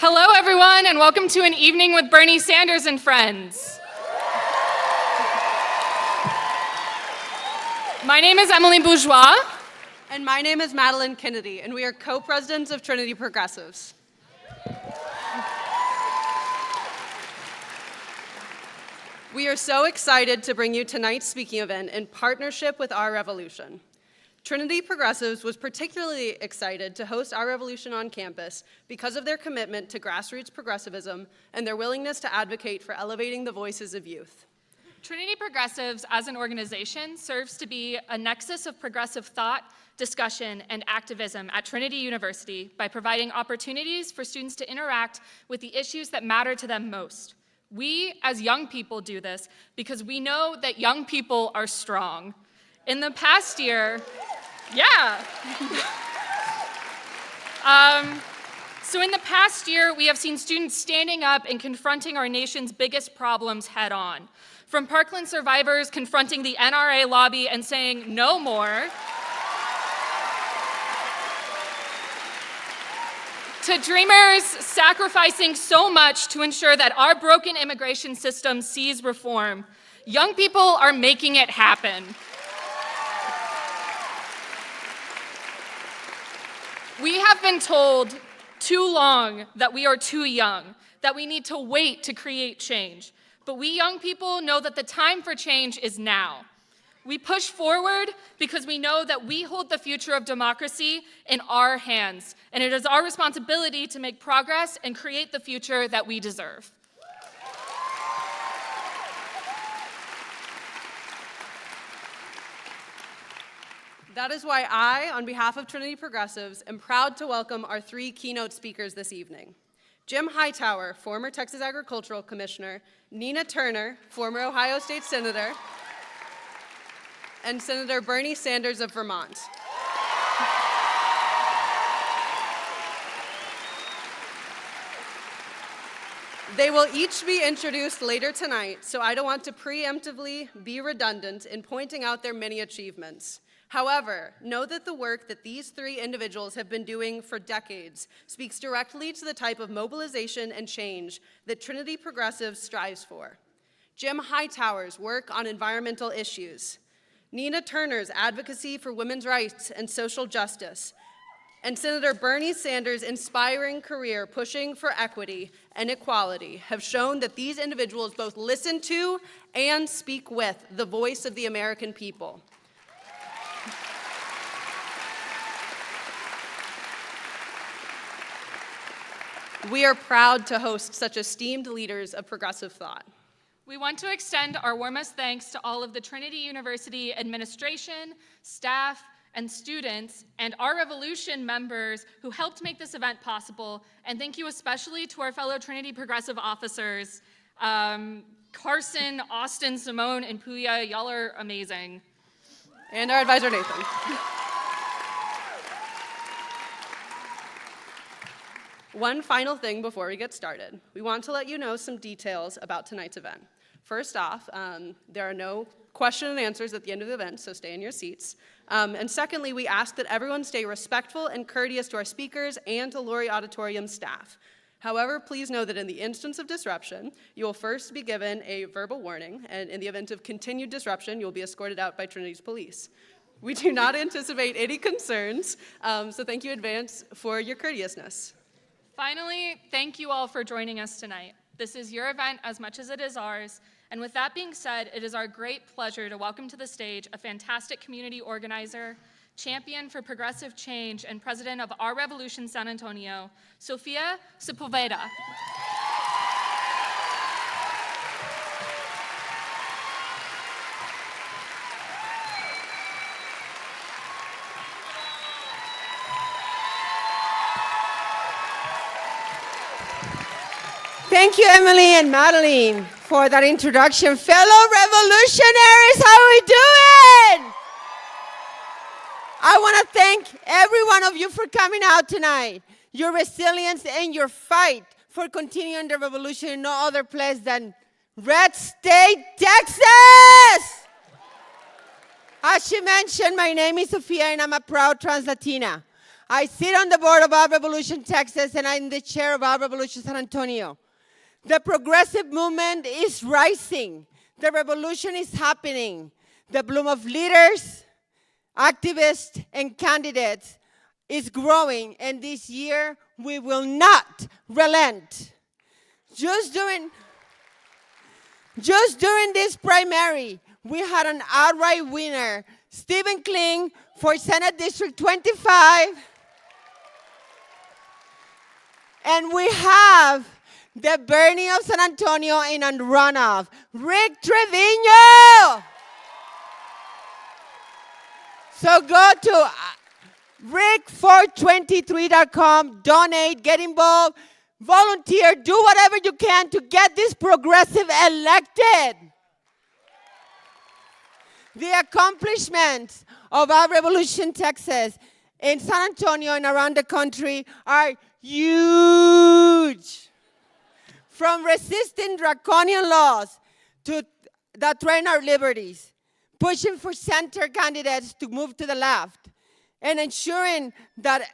Hello, everyone, and welcome to an evening with Bernie Sanders and friends. My name is Emily Bourgeois. And my name is Madeline Kennedy, and we are co-presidents of Trinity Progressives. We are so excited to bring you tonight's speaking event in partnership with Our Revolution. Trinity Progressives was particularly excited to host Our Revolution on campus because of their commitment to grassroots progressivism and their willingness to advocate for elevating the voices of youth. Trinity Progressives, as an organization, serves to be a nexus of progressive thought, discussion, and activism at Trinity University by providing opportunities for students to interact with the issues that matter to them most. We, as young people, do this because we know that young people are strong. In the past year, So in the past year, we have seen students standing up and confronting our nation's biggest problems head on. From Parkland survivors confronting the NRA lobby and saying no more, to dreamers sacrificing so much to ensure that our broken immigration system sees reform. Young people are making it happen. We have been told too long that we are too young, that we need to wait to create change. But we young people know that the time for change is now. We push forward because we know that we hold the future of democracy in our hands, and it is our responsibility to make progress and create the future that we deserve. That is why I, on behalf of Trinity Progressives, am proud to welcome our three keynote speakers this evening. Jim Hightower, former Texas Agricultural Commissioner, Nina Turner, former Ohio State Senator, and Senator Bernie Sanders of Vermont. They will each be introduced later tonight, so I don't want to preemptively be redundant in pointing out their many achievements. However, know that the work that these three individuals have been doing for decades speaks directly to the type of mobilization and change that Trinity Progressives strives for. Jim Hightower's work on environmental issues, Nina Turner's advocacy for women's rights and social justice, and Senator Bernie Sanders' inspiring career pushing for equity and equality have shown that these individuals both listen to and speak with the voice of the American people. We are proud to host such esteemed leaders of progressive thought. We want to extend our warmest thanks to all of the Trinity University administration, staff, and students, and Our Revolution members who helped make this event possible. And thank you especially to our fellow Trinity Progressive officers, Carson, Austin, Simone, and Puya. Y'all are amazing. And our advisor, Nathan. One final thing before we get started. We want to let you know some details about tonight's event. First off, there are no question and answers at the end of the event, so stay in your seats. And secondly, we ask that everyone stay respectful and courteous to our speakers and to Laurie Auditorium staff. However, please know that in the instance of disruption, you will first be given a verbal warning, and in the event of continued disruption, you will be escorted out by Trinity's police. We do not anticipate any concerns, so thank you in advance for your courteousness. Finally, thank you all for joining us tonight. This is your event as much as it is ours. And with that being said, it is our great pleasure to welcome to the stage a fantastic community organizer, champion for progressive change, and president of Our Revolution San Antonio, Sophia Sepulveda. Thank you, Emily and Madeline, for that introduction. Fellow revolutionaries, how are we doing? I want to thank every one of you for coming out tonight. Your resilience and your fight for continuing the revolution in no other place than Red State, Texas! As she mentioned, my name is Sophia and I'm a proud trans Latina. I sit on the board of Our Revolution Texas, and I'm the chair of Our Revolution San Antonio. The progressive movement is rising. The revolution is happening. The bloom of leaders, activists, and candidates is growing, and this year we will not relent. Just during this primary, we had an outright winner, Stephen Kling for Senate District 25. And we have the Bernie of San Antonio in a runoff, Rick Trevino. So go to rick423.com, donate, get involved, volunteer, do whatever you can to get this progressive elected. The accomplishments of Our Revolution Texas in San Antonio and around the country are huge. From resisting draconian laws that threaten our liberties, pushing for center candidates to move to the left, and ensuring that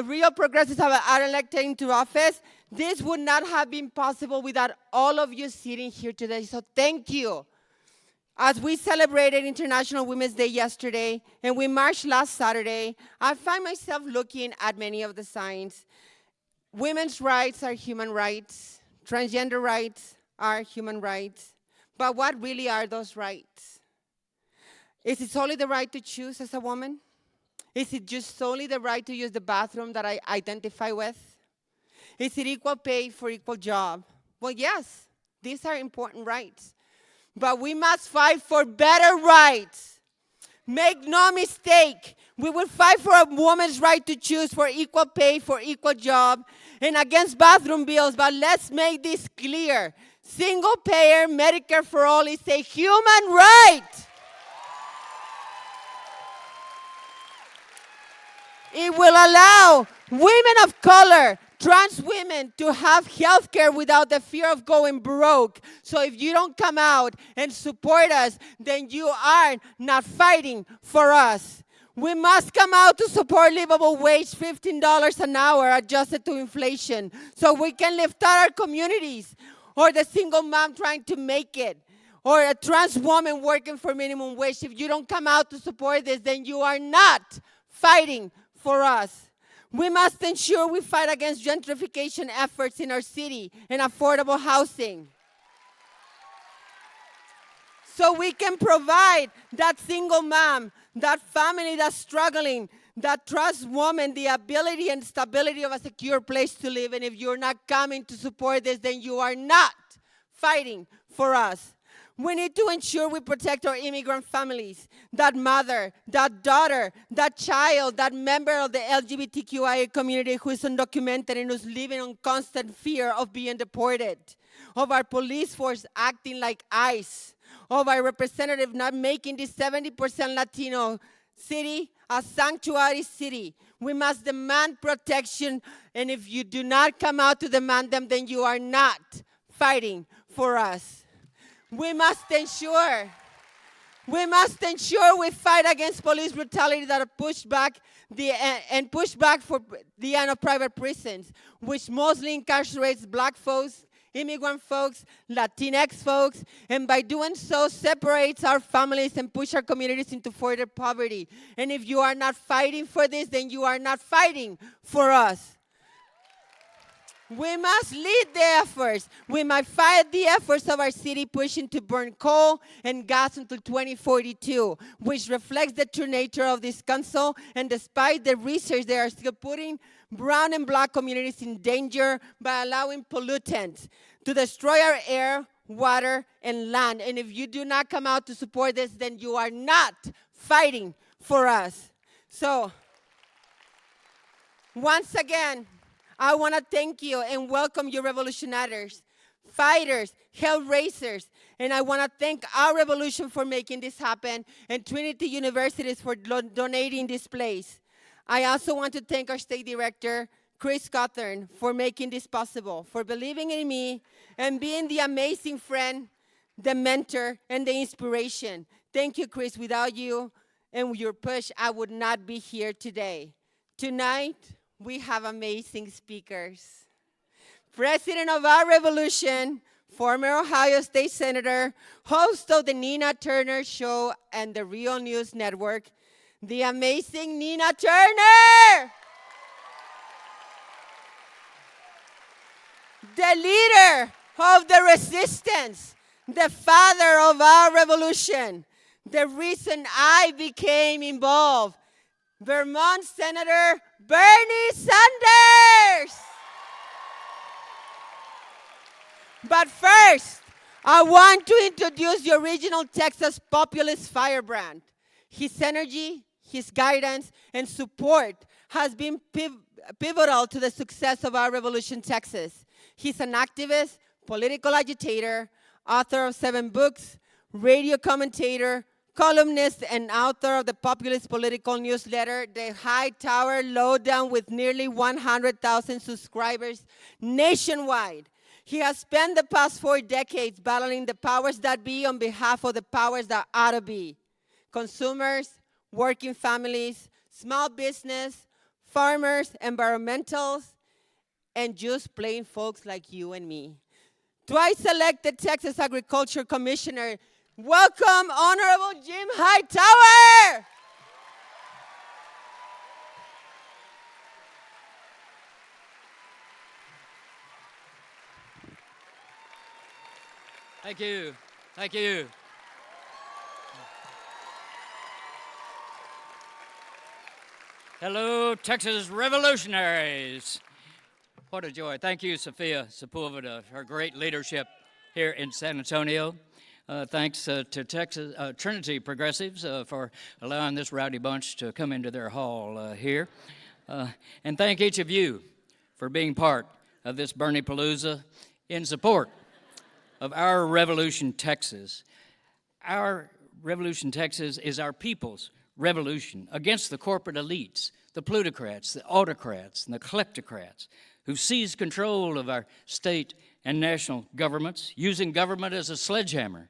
real progressives are elected into office, this would not have been possible without all of you sitting here today. So thank you. As we celebrated International Women's Day yesterday, and we marched last Saturday, I find myself looking at many of the signs. Women's rights are human rights. Transgender rights are human rights. But what really are those rights? Is it solely the right to choose as a woman? Is it just solely the right to use the bathroom that I identify with? Is it equal pay for equal job? Well, yes, these are important rights. But we must fight for better rights. Make no mistake, we will fight for a woman's right to choose, for equal pay, for equal job, and against bathroom bills. But let's make this clear. Single-payer Medicare for all is a human right. It will allow women of color, trans women, to have health care without the fear of going broke. So if you don't come out and support us, then you are not fighting for us. We must come out to support livable wage, $15 an hour adjusted to inflation, so we can lift out our communities, or the single mom trying to make it, or a trans woman working for minimum wage. If you don't come out to support this, then you are not fighting for us. We must ensure we fight against gentrification efforts in our city and affordable housing, so we can provide that single mom, that family that's struggling, that trans woman, the ability and stability of a secure place to live. And if you're not coming to support this, then you are not fighting for us. We need to ensure we protect our immigrant families, that mother, that daughter, that child, that member of the LGBTQIA community who is undocumented and who's living in constant fear of being deported, of our police force acting like ICE, of our representative not making this 70% Latino city a sanctuary city. We must demand protection, and if you do not come out to demand them, then you are not fighting for us. We must ensure we fight against police brutality that push back for the end of private prisons, which mostly incarcerates black folks, immigrant folks, Latinx folks, and by doing so separates our families and push our communities into further poverty. And if you are not fighting for this, then you are not fighting for us. We must lead the efforts. We must fight the efforts of our city pushing to burn coal and gas until 2042, which reflects the true nature of this council. And despite the research, they are still putting brown and black communities in danger by allowing pollutants to destroy our air, water, and land. And if you do not come out to support this, then you are not fighting for us. So, once again, I want to thank you and welcome you revolutionaries, fighters, hell raisers, and I want to thank our revolution for making this happen and Trinity Universities for donating this place. I also want to thank our state director, Chris Cawthorn, for making this possible, for believing in me and being the amazing friend, the mentor, and the inspiration. Thank you, Chris. Without you and your push, I would not be here today. Tonight, we have amazing speakers. President of our revolution, former Ohio State Senator, host of the Nina Turner Show and the Real News Network, the amazing Nina Turner! The leader of the resistance, the father of our revolution, the reason I became involved, Vermont Senator Bernie Sanders! But first, I want to introduce the original Texas populist firebrand. His energy, his guidance, and support has been pivotal to the success of our Revolution Texas. He's an activist, political agitator, author of 7 books, radio commentator, columnist, and author of the populist political newsletter, The Hightower Lowdown, with nearly 100,000 subscribers nationwide. He has spent the past 4 decades battling the powers that be on behalf of the powers that ought to be. Consumers, working families, small business, farmers, environmentals, and just plain folks like you and me. Twice elected Texas Agriculture Commissioner, welcome Honorable Jim Hightower! Thank you. Thank you. Hello, Texas revolutionaries. What a joy. Thank you, Sophia Sepulveda, for her great leadership here in San Antonio. Thanks to Texas Trinity Progressives for allowing this rowdy bunch to come into their hall here. And thank each of you for being part of this Bernie Palooza in support of our Revolution Texas. Our Revolution Texas is our people's revolution against the corporate elites, the plutocrats, the autocrats, and the kleptocrats who've seized control of our state and national governments, using government as a sledgehammer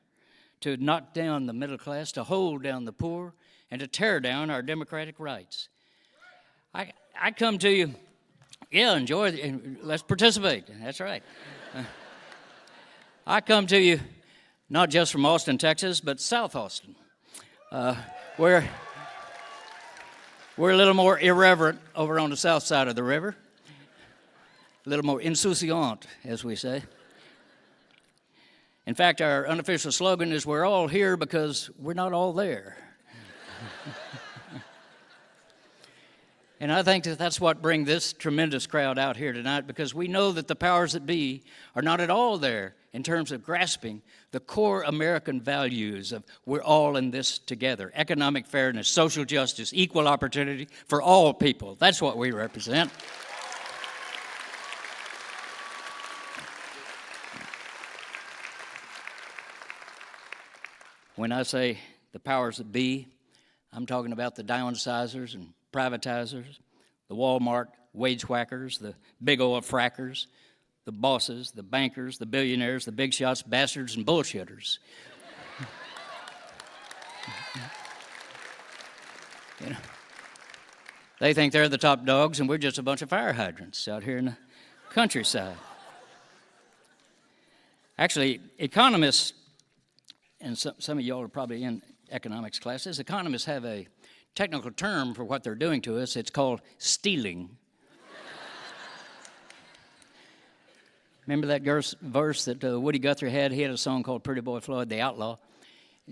to knock down the middle class, to hold down the poor, and to tear down our democratic rights. I come to you, enjoy, let's participate, that's right. I come to you not just from Austin, Texas, but South Austin, where we're a little more irreverent over on the south side of the river, a little more insouciant, as we say. In fact, our unofficial slogan is, we're all here because we're not all there. And I think that that's what brings this tremendous crowd out here tonight, because we know that the powers that be are not at all there in terms of grasping the core American values of we're all in this together. Economic fairness, social justice, equal opportunity for all people. That's what we represent. When I say the powers that be, I'm talking about the downsizers and privatizers, the Walmart wage whackers, the big oil frackers, the bosses, the bankers, the billionaires, the big shots, bastards, and bullshitters. You know, they think they're the top dogs, and we're just a bunch of fire hydrants out here in the countryside. Actually, economists, and some of y'all are probably in economics classes, economists have a technical term for what they're doing to us. It's called stealing. Remember that verse that Woody Guthrie had? He had a song called Pretty Boy Floyd, the Outlaw,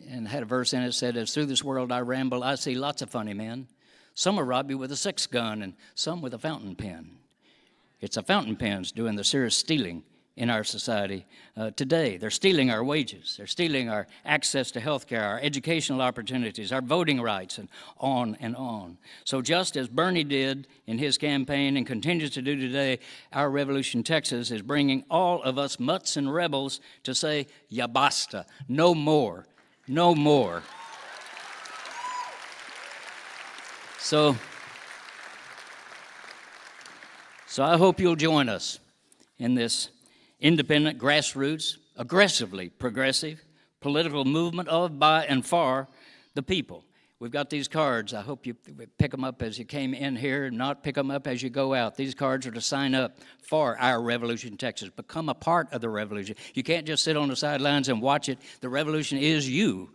and had a verse in it that said, as through this world I ramble, I see lots of funny men. Some will rob you with a 6-gun and some with a fountain pen. It's the fountain pens doing the serious stealing in our society today. They're stealing our wages. They're stealing our access to health care, our educational opportunities, our voting rights, and on and on. So just as Bernie did in his campaign and continues to do today, our Revolution Texas is bringing all of us mutts and rebels to say, ya basta, no more, no more. So I hope you'll join us in this independent, grassroots, aggressively progressive political movement of, by, and for the people. We've got these cards. I hope you pick them up as you came in here and not pick them up as you go out. These cards are to sign up for our Revolution Texas. Become a part of the revolution. You can't just sit on the sidelines and watch it. The revolution is you.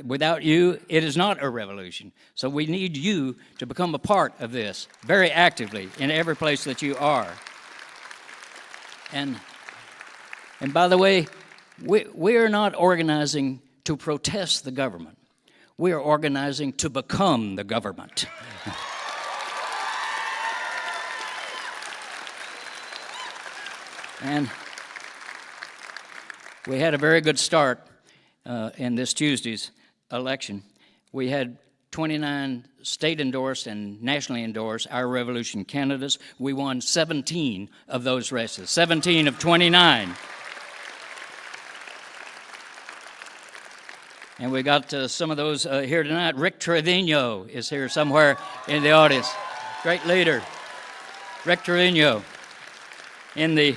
Without you, it is not a revolution. So we need you to become a part of this very actively in every place that you are. And by the way, we are not organizing to protest the government. We are organizing to become the government. And we had a very good start in this Tuesday's election. We had 29 state-endorsed and nationally endorsed Our Revolution candidates. We won 17 of those races, 17 of 29. And we got some of those here tonight. Rick Trevino is here somewhere in the audience. Great leader. Rick Trevino in the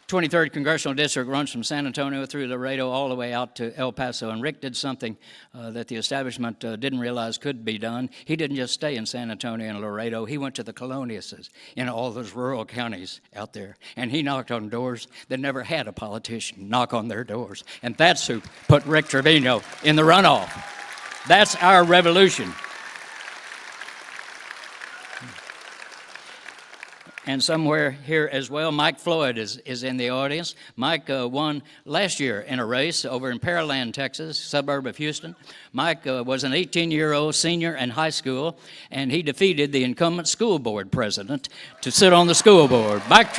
23rd Congressional District, runs from San Antonio through Laredo all the way out to El Paso. And Rick did something that the establishment didn't realize could be done. He didn't just stay in San Antonio and Laredo. He went to the coloniases in all those rural counties out there. And he knocked on doors that never had a politician knock on their doors. And that's who put Rick Trevino in the runoff. That's our revolution. And somewhere here as well, Mike Floyd is in the audience. Mike won last year in a race over in Pearland, Texas, suburb of Houston. Mike was an 18-year-old senior in high school, and he defeated the incumbent school board president to sit on the school board, Mike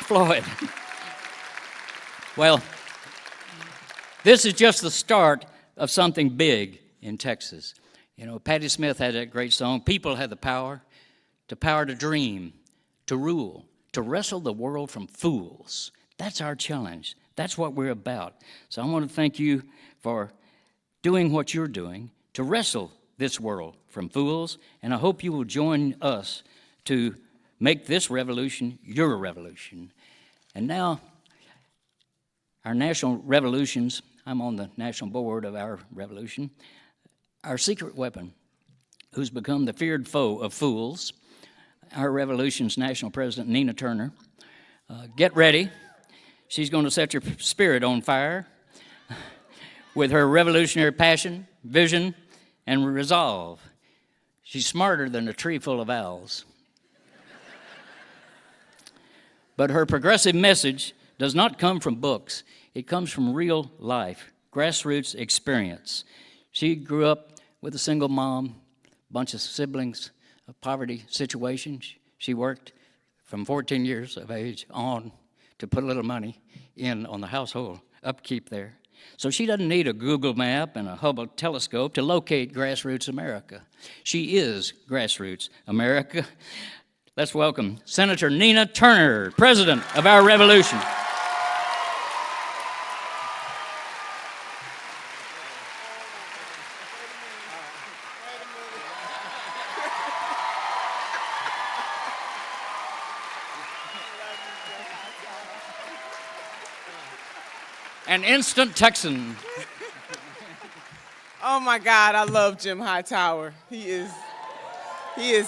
Floyd. Well, this is just the start of something big in Texas. You know, Patti Smith had that great song, "People have the power to dream, to rule, to wrestle the world from fools." That's our challenge. That's what we're about. So I want to thank you for doing what you're doing to wrestle this world from fools, and I hope you will join us to make this revolution your revolution. And now, our national revolutions, I'm on the national board of our revolution, our secret weapon, who's become the feared foe of fools, Our Revolution's national president, Nina Turner. Get ready. She's going to set your spirit on fire with her revolutionary passion, vision, and resolve. She's smarter than a tree full of owls. But her progressive message does not come from books. It comes from real life, grassroots experience. She grew up with a single mom, a bunch of siblings, a poverty situation. She worked from 14 years of age on to put a little money in on the household upkeep there. So she doesn't need a Google map and a Hubble telescope to locate grassroots America. She is grassroots America. Let's welcome Senator Nina Turner, President of Our Revolution. An instant Texan. Oh my God, I love Jim Hightower. He is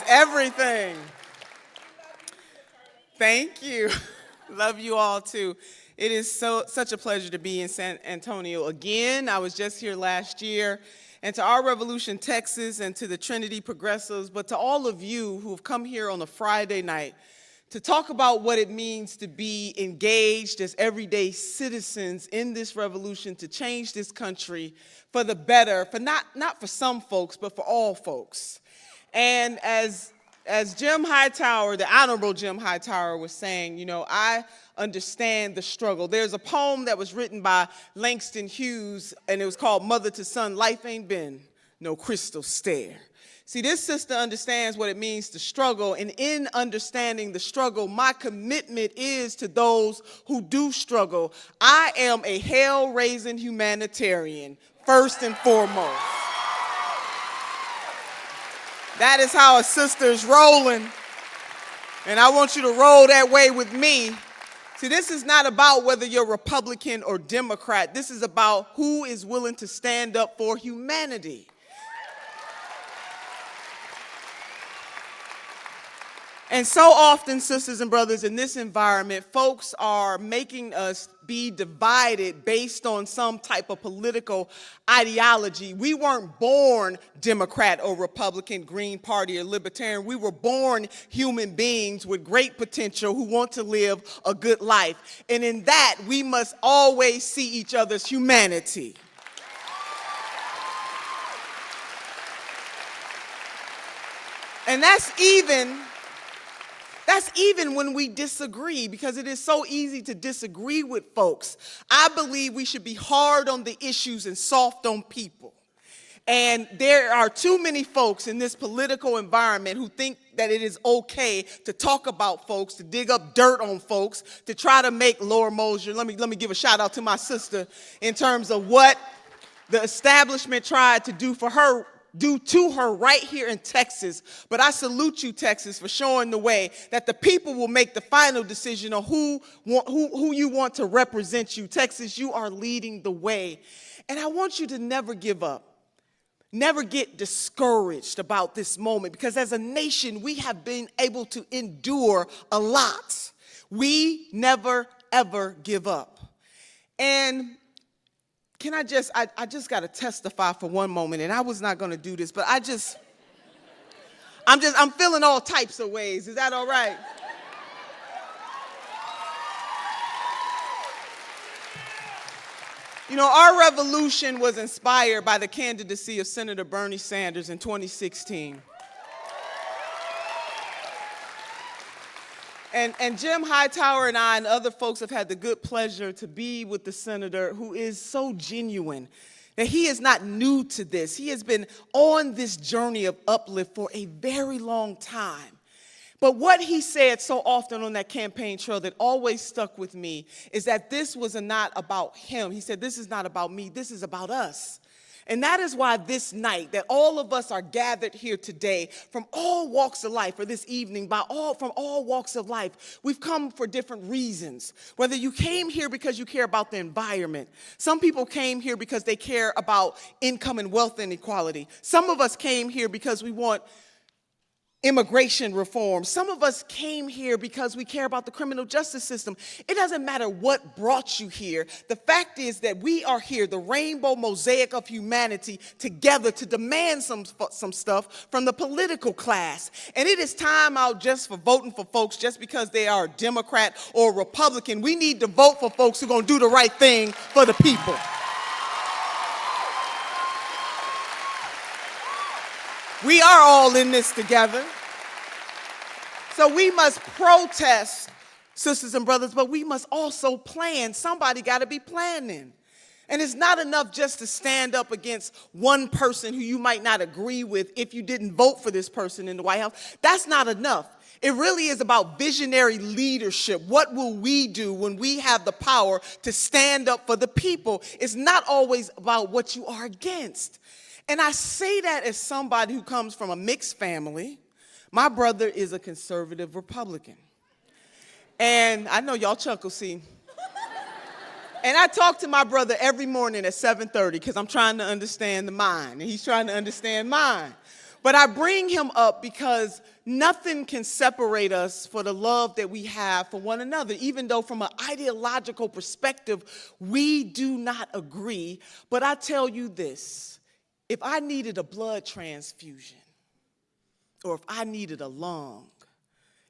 everything. Thank you. Love you all too. It is such a pleasure to be in San Antonio again. I was just here last year. And to Our Revolution Texas and to the Trinity Progressives, but to all of you who have come here on a Friday night to talk about what it means to be engaged as everyday citizens in this revolution to change this country for the better, for not for some folks, but for all folks. And as Jim Hightower, the Honorable Jim Hightower was saying, you know, I understand the struggle. There's a poem that was written by Langston Hughes, and it was called Mother to Son, Life Ain't Been No Crystal Stair. See, this sister understands what it means to struggle, and in understanding the struggle, my commitment is to those who do struggle. I am a hell-raising humanitarian, first and foremost. That is how a sister's rolling, and I want you to roll that way with me. See, this is not about whether you're Republican or Democrat. This is about who is willing to stand up for humanity. And so often, sisters and brothers, in this environment, folks are making us be divided based on some type of political ideology. We weren't born Democrat or Republican, Green Party or Libertarian. We were born human beings with great potential who want to live a good life. And in that, we must always see each other's humanity. And that's even when we disagree, because it is so easy to disagree with folks. I believe we should be hard on the issues and soft on people. And there are too many folks in this political environment who think that it is okay to talk about folks, to dig up dirt on folks, to try to make Laura Mosier. Let me give a shout out to my sister in terms of what the establishment tried to do to her right here in Texas. But I salute you, Texas, for showing the way that the people will make the final decision on who you want to represent you. Texas, you are leading the way. And I want you to never give up. Never get discouraged about this moment, because as a nation, we have been able to endure a lot. We never, ever give up. And can I just got to testify for one moment, and I was not going to do this, but I'm feeling all types of ways. Is that all right? You know, our revolution was inspired by the candidacy of Senator Bernie Sanders in 2016. And Jim Hightower and I and other folks have had the good pleasure to be with the senator, who is so genuine that he is not new to this. He has been on this journey of uplift for a very long time. But what he said so often on that campaign trail that always stuck with me is that this was not about him. He said, this is not about me, this is about us. And that is why this night, that all of us are gathered here today from all walks of life, or this evening, from all walks of life. We've come for different reasons. Whether you came here because you care about the environment. Some people came here because they care about income and wealth inequality. Some of us came here because we want immigration reform. Some of us came here because we care about the criminal justice system. It doesn't matter what brought you here. The fact is that we are here, the rainbow mosaic of humanity, together to demand some stuff from the political class. And it is time out just for voting for folks just because they are a Democrat or a Republican. We need to vote for folks who are going to do the right thing for the people. We are all in this together. So we must protest, sisters and brothers, but we must also plan. Somebody got to be planning. And it's not enough just to stand up against one person who you might not agree with if you didn't vote for this person in the White House. That's not enough. It really is about visionary leadership. What will we do when we have the power to stand up for the people? It's not always about what you are against. And I say that as somebody who comes from a mixed family. My brother is a conservative Republican. And I know y'all chuckle, see. And I talk to my brother every morning at 7:30 because I'm trying to understand the mind, and he's trying to understand mine. But I bring him up because nothing can separate us for the love that we have for one another, even though from an ideological perspective, we do not agree. But I tell you this. If I needed a blood transfusion, or if I needed a lung,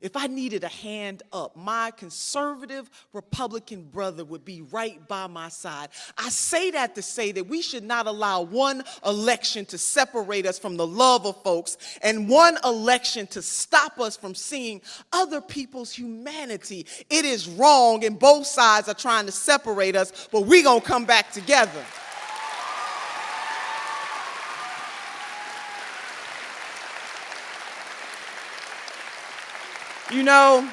if I needed a hand up, my conservative Republican brother would be right by my side. I say that to say that we should not allow one election to separate us from the love of folks, and one election to stop us from seeing other people's humanity. It is wrong, and both sides are trying to separate us, but we're going to come back together. You know,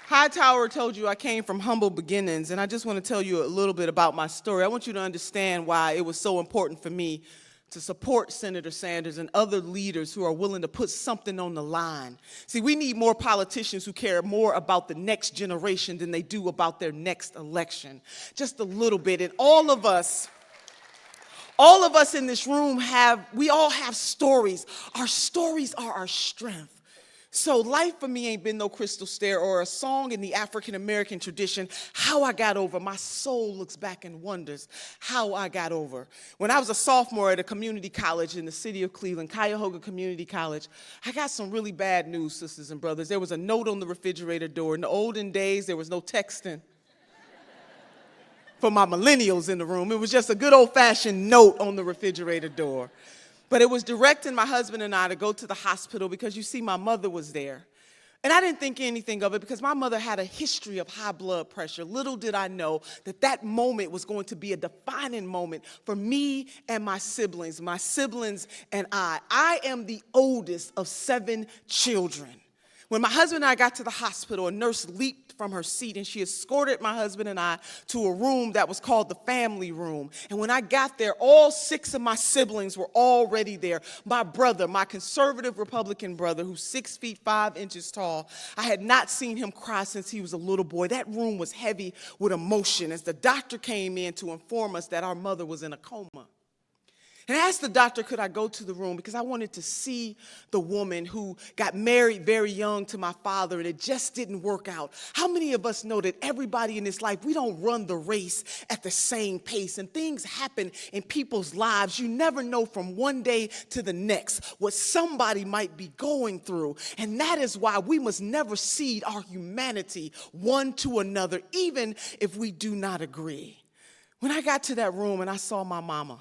Hightower told you I came from humble beginnings, and I just want to tell you a little bit about my story. I want you to understand why it was so important for me to support Senator Sanders and other leaders who are willing to put something on the line. See, we need more politicians who care more about the next generation than they do about their next election. Just a little bit. And all of us in this room we all have stories. Our stories are our strength. So life for me ain't been no crystal stair or a song in the African-American tradition, How I Got Over. My soul looks back and wonders how I got over. When I was a sophomore at a community college in the city of Cleveland, Cuyahoga Community College, I got some really bad news, sisters and brothers. There was a note on the refrigerator door. In the olden days, there was no texting. For my millennials in the room, it was just a good old-fashioned note on the refrigerator door. But it was directing my husband and I to go to the hospital because, you see, my mother was there. And I didn't think anything of it because my mother had a history of high blood pressure. Little did I know that that moment was going to be a defining moment for me and my siblings and I. I am the oldest of 7 children. When my husband and I got to the hospital, a nurse leaped from her seat and she escorted my husband and I to a room that was called the family room. And when I got there, all 6 of my siblings were already there. My brother, my conservative Republican brother, who's 6 feet 5 inches tall, I had not seen him cry since he was a little boy. That room was heavy with emotion as the doctor came in to inform us that our mother was in a coma. And I asked the doctor, could I go to the room, because I wanted to see the woman who got married very young to my father, and it just didn't work out. How many of us know that everybody in this life, we don't run the race at the same pace, and things happen in people's lives. You never know from one day to the next what somebody might be going through, and that is why we must never cede our humanity one to another, even if we do not agree. When I got to that room and I saw my mama,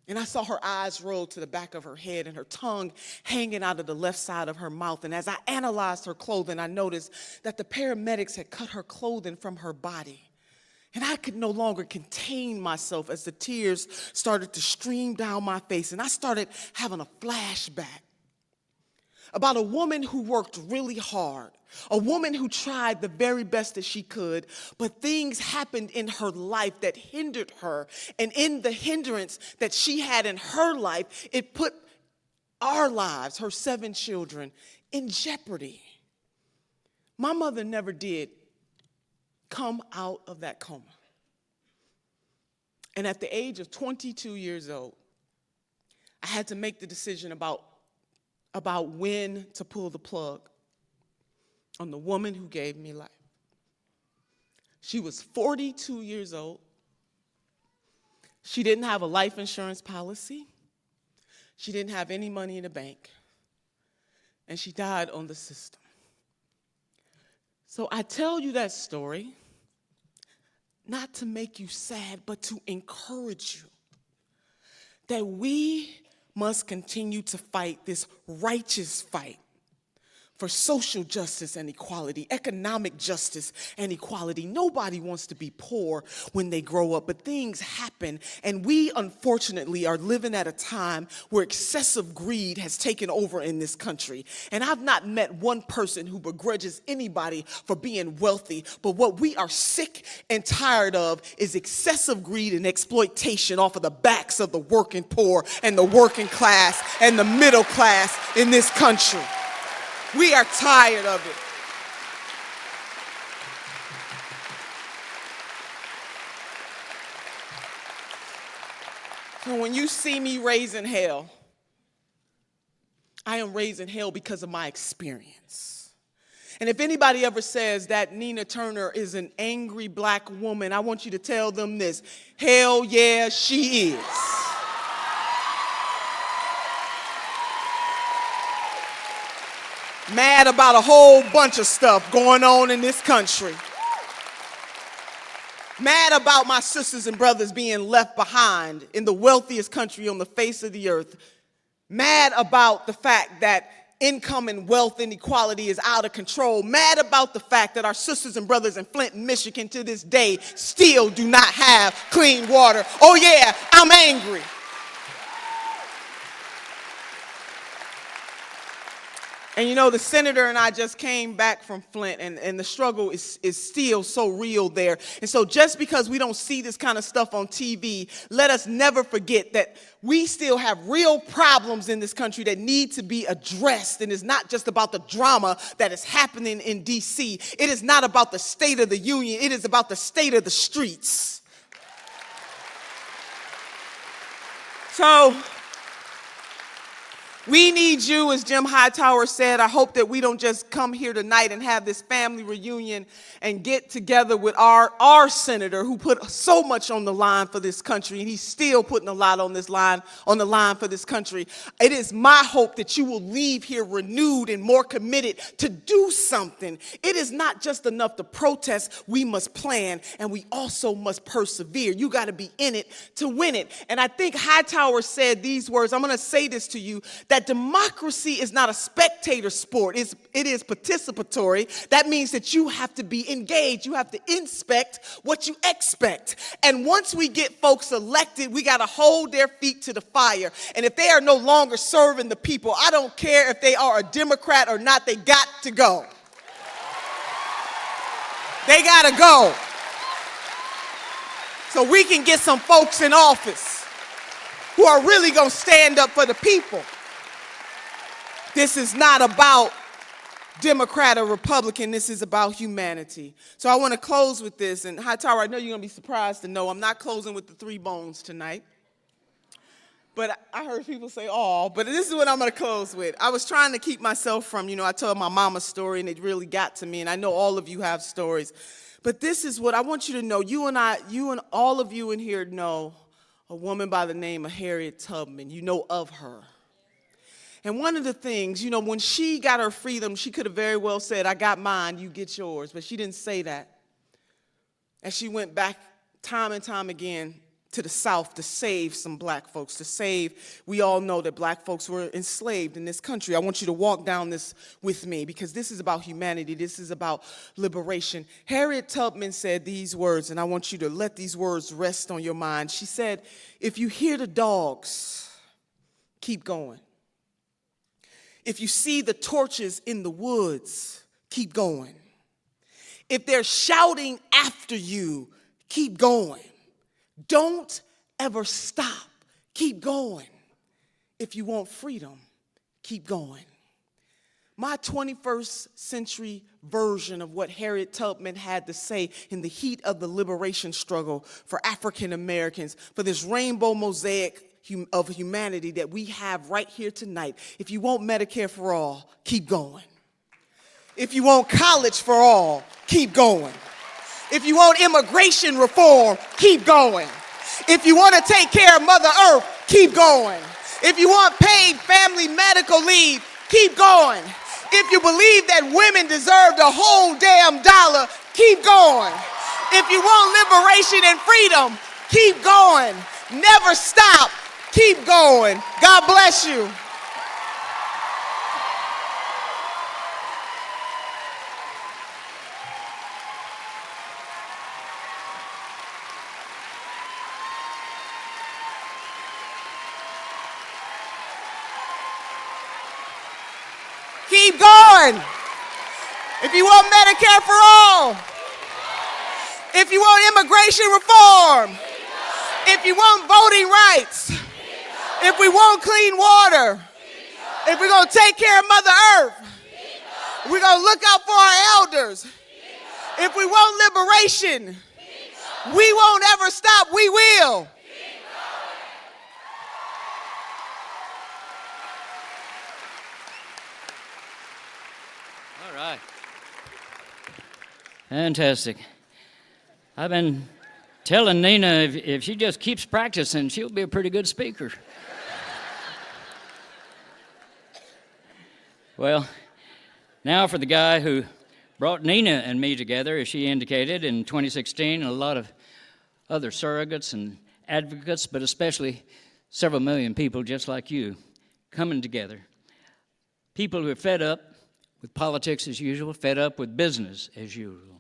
and I saw her eyes roll to the back of her head and her tongue hanging out of the left side of her mouth. And as I analyzed her clothing, I noticed that the paramedics had cut her clothing from her body. And I could no longer contain myself as the tears started to stream down my face. And I started having a flashback about a woman who worked really hard, a woman who tried the very best that she could, but things happened in her life that hindered her. And in the hindrance that she had in her life, it put our lives, her 7 children, in jeopardy. My mother never did come out of that coma. And at the age of 22 years old, I had to make the decision about when to pull the plug on the woman who gave me life. She was 42 years old. She didn't have a life insurance policy. She didn't have any money in the bank. And she died on the system. So I tell you that story not to make you sad, but to encourage you that we must continue to fight this righteous fight for social justice and equality, economic justice and equality. Nobody wants to be poor when they grow up, but things happen, and we unfortunately are living at a time where excessive greed has taken over in this country. And I've not met one person who begrudges anybody for being wealthy, but what we are sick and tired of is excessive greed and exploitation off of the backs of the working poor and the working class and the middle class in this country. We are tired of it. So when you see me raising hell, I am raising hell because of my experience. And if anybody ever says that Nina Turner is an angry black woman, I want you to tell them this: hell yeah, she is. Mad about a whole bunch of stuff going on in this country. Mad about my sisters and brothers being left behind in the wealthiest country on the face of the earth. Mad about the fact that income and wealth inequality is out of control. Mad about the fact that our sisters and brothers in Flint, Michigan to this day still do not have clean water. Oh yeah, I'm angry. And you know, the senator and I just came back from Flint, and the struggle is still so real there. And so just because we don't see this kind of stuff on TV, let us never forget that we still have real problems in this country that need to be addressed. And it's not just about the drama that is happening in D.C. It is not about the state of the union. It is about the state of the streets. So we need you, as Jim Hightower said. I hope that we don't just come here tonight and have this family reunion and get together with our senator who put so much on the line for this country, and he's still putting a lot on the line for this country. It is my hope that you will leave here renewed and more committed to do something. It is not just enough to protest. We must plan, and we also must persevere. You got to be in it to win it. And I think Hightower said these words. I'm going to say this to you, that democracy is not a spectator sport. It is participatory. That means that you have to be engaged. You have to inspect what you expect. And once we get folks elected, we got to hold their feet to the fire. And if they are no longer serving the people, I don't care if they are a Democrat or not, they got to go. They got to go. So we can get some folks in office who are really going to stand up for the people. This is not about Democrat or Republican. This is about humanity. So I want to close with this. And Hightower, I know you're going to be surprised to know I'm not closing with the 3 bones tonight. But I heard people say, oh, but this is what I'm going to close with. I was trying to keep myself from, I told my mama's story, and it really got to me. And I know all of you have stories. But this is what I want you to know. You and all of you in here know a woman by the name of Harriet Tubman. You know of her. And one of the things, when she got her freedom, she could have very well said, I got mine, you get yours. But she didn't say that. And she went back time and time again to the South to save some black folks, we all know that black folks were enslaved in this country. I want you to walk down this with me, because this is about humanity. This is about liberation. Harriet Tubman said these words, and I want you to let these words rest on your mind. She said, if you hear the dogs, keep going. If you see the torches in the woods, keep going. If they're shouting after you, keep going. Don't ever stop. Keep going. If you want freedom, keep going. My 21st century version of what Harriet Tubman had to say in the heat of the liberation struggle for African Americans, for this rainbow mosaic of humanity that we have right here tonight. If you want Medicare for all, keep going. If you want college for all, keep going. If you want immigration reform, keep going. If you want to take care of Mother Earth, keep going. If you want paid family medical leave, keep going. If you believe that women deserve the whole damn dollar, keep going. If you want liberation and freedom, keep going. Never stop. Keep going. God bless you. Keep going. If you want Medicare for all, if you want immigration reform, if you want voting rights, if we want clean water, if we're going to take care of Mother Earth, we're going to look out for our elders. If we want liberation, we won't ever stop. We will. All right. Fantastic. I've been telling Nina if she just keeps practicing, she'll be a pretty good speaker. Well, now for the guy who brought Nina and me together, as she indicated, in 2016, and a lot of other surrogates and advocates, but especially several million people just like you coming together. People who are fed up with politics as usual, fed up with business as usual,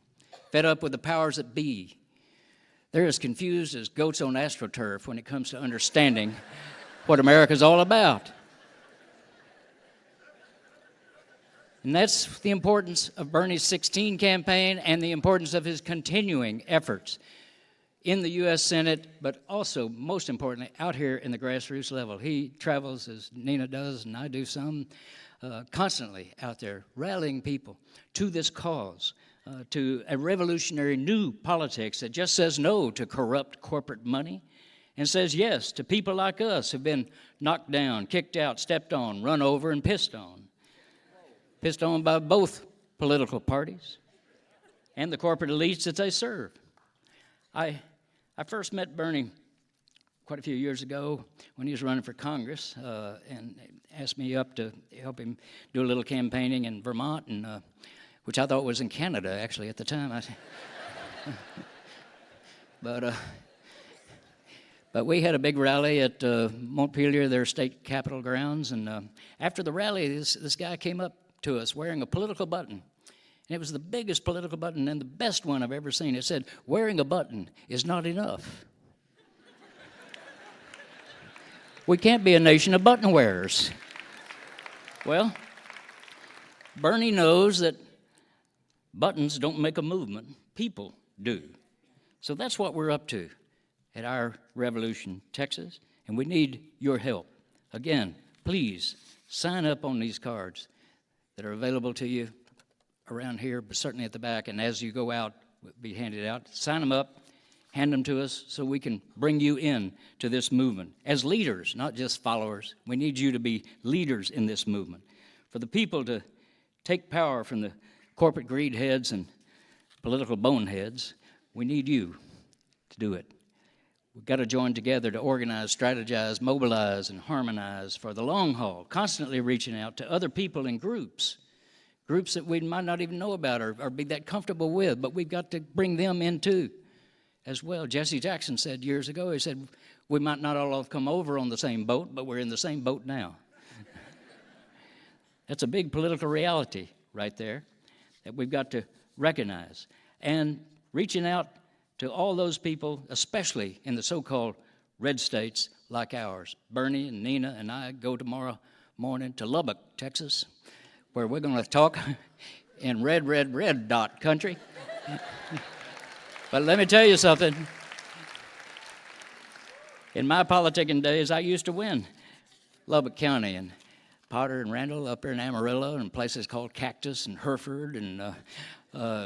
fed up with the powers that be. They're as confused as goats on AstroTurf when it comes to understanding what America's all about. And that's the importance of Bernie's 16 campaign and the importance of his continuing efforts in the U.S. Senate, but also, most importantly, out here in the grassroots level. He travels, as Nina does, and I do some, constantly out there, rallying people to this cause, to a revolutionary new politics that just says no to corrupt corporate money and says yes to people like us who've been knocked down, kicked out, stepped on, run over, and pissed on. Pissed on by both political parties and the corporate elites that they serve. I first met Bernie quite a few years ago when he was running for Congress and asked me up to help him do a little campaigning in Vermont, and which I thought was in Canada, actually, at the time. But we had a big rally at Montpelier, their state capitol grounds, and after the rally, this guy came up to us wearing a political button. And it was the biggest political button and the best one I've ever seen. It said, "Wearing a button is not enough." We can't be a nation of button wearers. Well, Bernie knows that buttons don't make a movement, people do. So that's what we're up to at our Revolution, Texas, and we need your help. Again, please sign up on these cards that are available to you around here, but certainly at the back, and as you go out, will be handed out. Sign them up, hand them to us so we can bring you in to this movement as leaders, not just followers. We need you to be leaders in this movement. For the people to take power from the corporate greed heads and political boneheads, we need you to do it. We've got to join together to organize, strategize, mobilize, and harmonize for the long haul, constantly reaching out to other people in groups that we might not even know about or be that comfortable with, but we've got to bring them in too as well. Jesse Jackson said years ago, he said, we might not all have come over on the same boat, but we're in the same boat now. That's a big political reality right there that we've got to recognize. And reaching out to all those people, especially in the so-called red states like ours. Bernie and Nina and I go tomorrow morning to Lubbock, Texas, where we're going to talk in red dot country. But let me tell you something. In my politicking days, I used to win Lubbock County and Potter and Randall up there in Amarillo and places called Cactus and Hereford and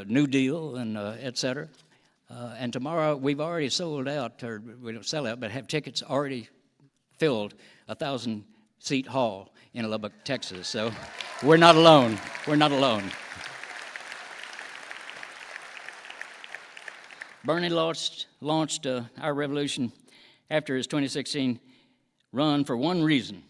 New Deal and et cetera. And tomorrow, we've already sold out, or we don't sell out, but have tickets already filled, 1,000-seat hall in Lubbock, Texas. So we're not alone. We're not alone. Bernie launched our revolution after his 2016 run for one reason.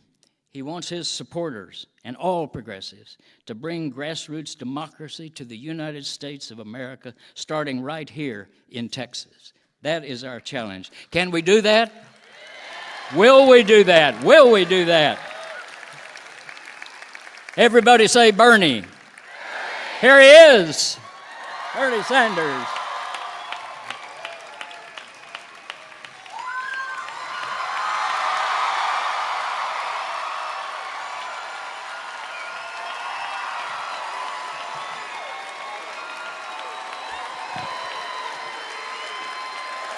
He wants his supporters and all progressives to bring grassroots democracy to the United States of America, starting right here in Texas. That is our challenge. Can we do that? Will we do that? Will we do that? Everybody say Bernie. Here he is, Bernie Sanders.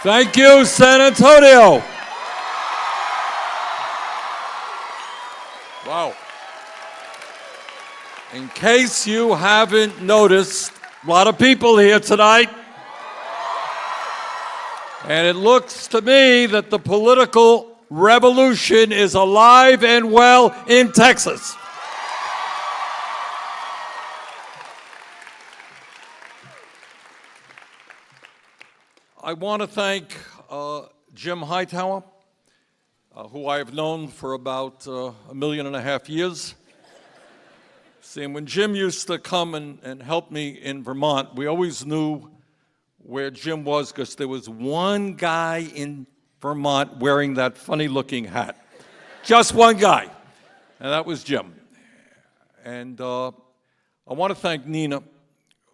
Thank you, San Antonio. Wow. In case you haven't noticed, a lot of people here tonight. And it looks to me that the political revolution is alive and well in Texas. I want to thank Jim Hightower, who I have known for about 1.5 million years. See, when Jim used to come and help me in Vermont, we always knew where Jim was because there was one guy in Vermont wearing that funny-looking hat. Just one guy, and that was Jim. And I want to thank Nina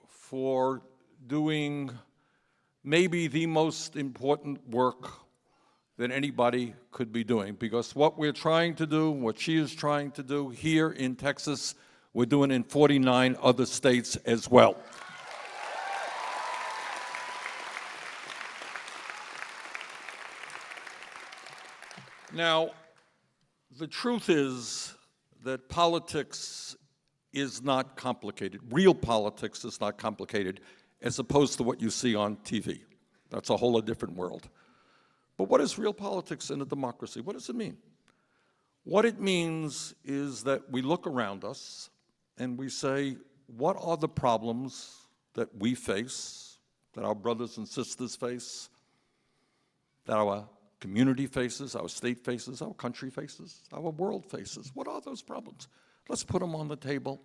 for doing maybe the most important work that anybody could be doing, because what we're trying to do, what she is trying to do here in Texas, We're doing it in 49 other states as well. Now, the truth is that politics is not complicated. Real politics is not complicated, as opposed to what you see on TV. That's a whole different world. But what is real politics in a democracy? What does it mean? What it means is that we look around us and we say, what are the problems that we face, that our brothers and sisters face, that our community faces, our state faces, our country faces, our world faces? What are those problems? Let's put them on the table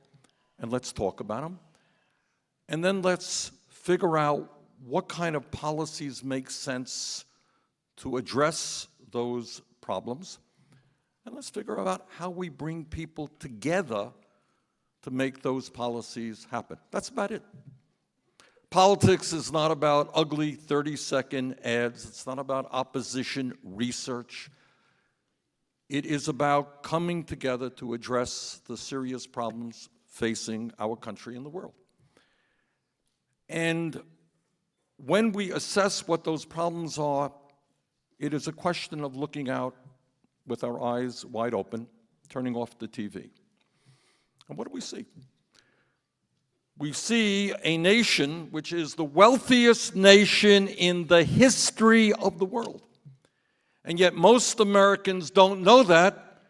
and let's talk about them. And then let's figure out what kind of policies make sense to address those problems. And let's figure out how we bring people together to make those policies happen. That's about it. Politics is not about ugly 30-second ads. It's not about opposition research. It is about coming together to address the serious problems facing our country and the world. And when we assess what those problems are, it is a question of looking out with our eyes wide open, turning off the TV. And what do we see? We see a nation which is the wealthiest nation in the history of the world. And yet most Americans don't know that,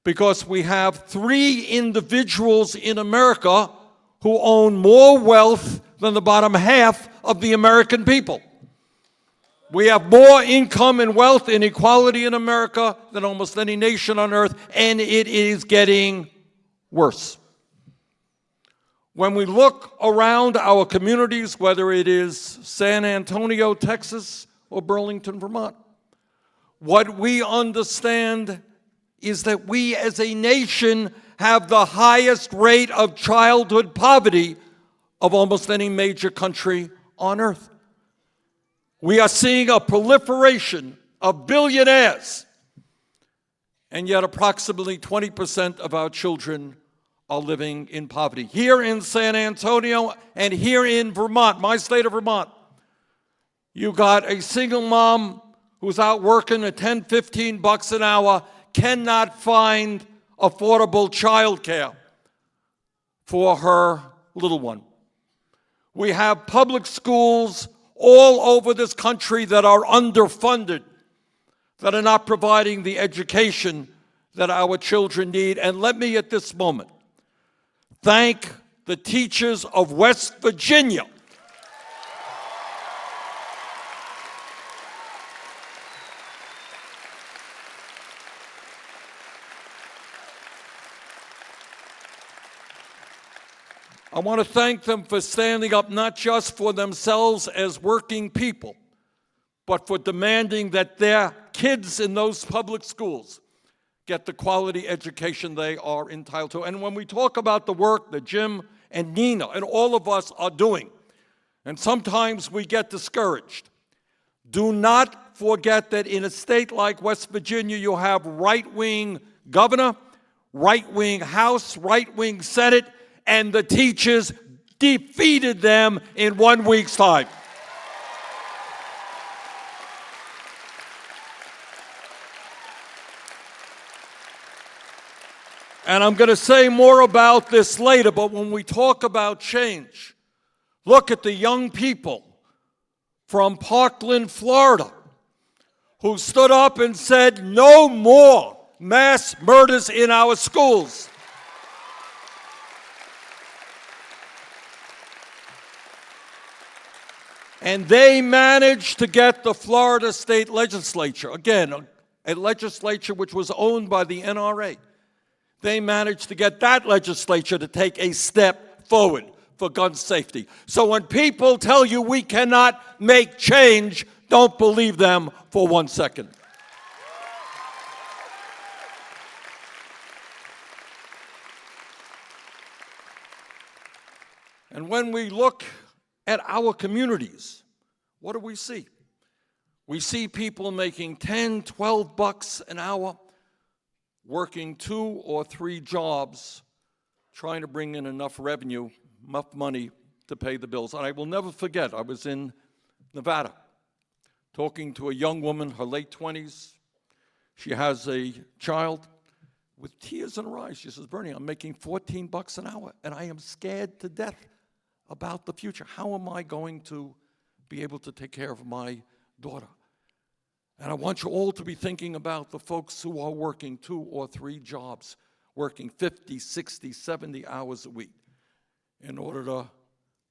because we have 3 individuals in America who own more wealth than the bottom half of the American people. We have more income and wealth inequality in America than almost any nation on earth, and it is getting worse. When we look around our communities, whether it is San Antonio, Texas, or Burlington, Vermont, what we understand is that we as a nation have the highest rate of childhood poverty of almost any major country on earth. We are seeing a proliferation of billionaires, and yet approximately 20% of our children are living in poverty. Here in San Antonio and here in Vermont, my state of Vermont, you got a single mom who's out working at 10, 15 bucks an hour, cannot find affordable child care for her little one. We have public schools all over this country that are underfunded, that are not providing the education that our children need. And let me at this moment thank the teachers of West Virginia I want to thank them for standing up not just for themselves as working people, but for demanding that their kids in those public schools get the quality education they are entitled to. And when we talk about the work that Jim and Nina and all of us are doing, and sometimes we get discouraged, do not forget that in a state like West Virginia, you have right-wing governor, right-wing House, right-wing Senate, and the teachers defeated them in 1 week's time. And I'm going to say more about this later, but when we talk about change, look at the young people from Parkland, Florida, who stood up and said, no more mass murders in our schools. And they managed to get the Florida state legislature, again, a legislature which was owned by the NRA. They managed to get that legislature to take a step forward for gun safety. So when people tell you we cannot make change, don't believe them for 1 second. And when we look at our communities, what do we see? We see people making 10, 12 bucks an hour, working 2 or 3 jobs, trying to bring in enough revenue, enough money to pay the bills. And I will never forget, I was in Nevada talking to a young woman, her late 20s. She has a child. With tears in her eyes, she says, Bernie, I'm making $14 an hour, and I am scared to death about the future. How am I going to be able to take care of my daughter? And I want you all to be thinking about the folks who are working 2 or 3 jobs, working 50, 60, 70 hours a week in order to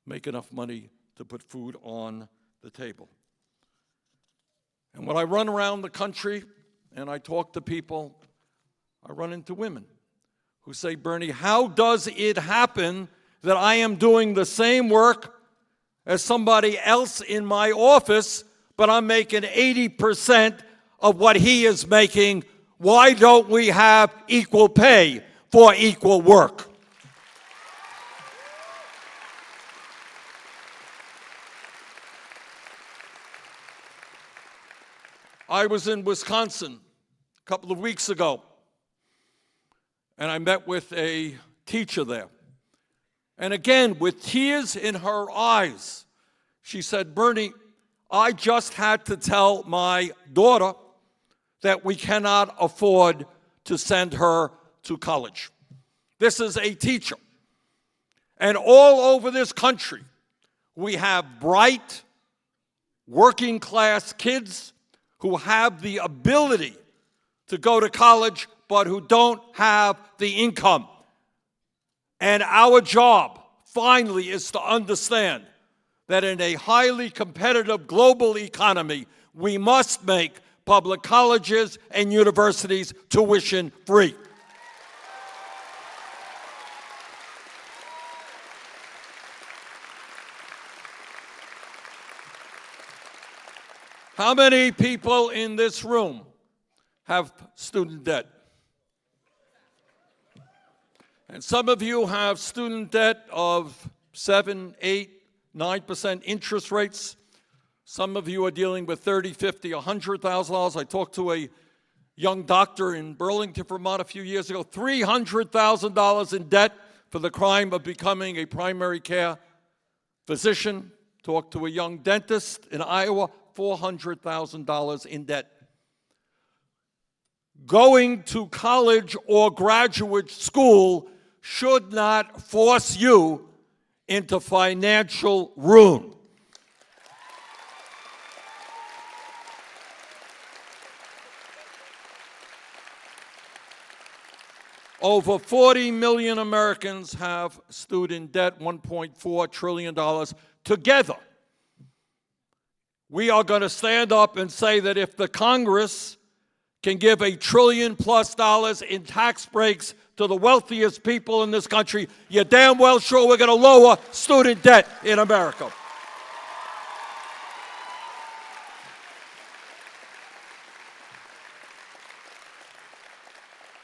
make enough money to put food on the table. And when I run around the country and I talk to people, I run into women who say, Bernie, how does it happen that I am doing the same work as somebody else in my office, but I'm making 80% of what he is making? Why don't we have equal pay for equal work? I was in Wisconsin a couple of weeks ago, and I met with a teacher there. And again, with tears in her eyes, she said, Bernie, I just had to tell my daughter that we cannot afford to send her to college. This is a teacher. And all over this country, we have bright, working-class kids who have the ability to go to college, but who don't have the income. And our job, finally, is to understand that in a highly competitive global economy, we must make public colleges and universities tuition free. How many people in this room have student debt? And some of you have student debt of 7, 8, 9% interest rates. Some of you are dealing with $30,000, $50,000, $100,000. I talked to a young doctor in Burlington, Vermont a few years ago, $300,000 in debt for the crime of becoming a primary care physician. Talked to a young dentist in Iowa, $400,000 in debt. Going to college or graduate school should not force you into financial ruin. Over 40 million Americans have student debt, $1.4 trillion. Together, we are going to stand up and say that if the Congress can give $1 trillion+ in tax breaks to the wealthiest people in this country, you're damn well sure we're going to lower student debt in America.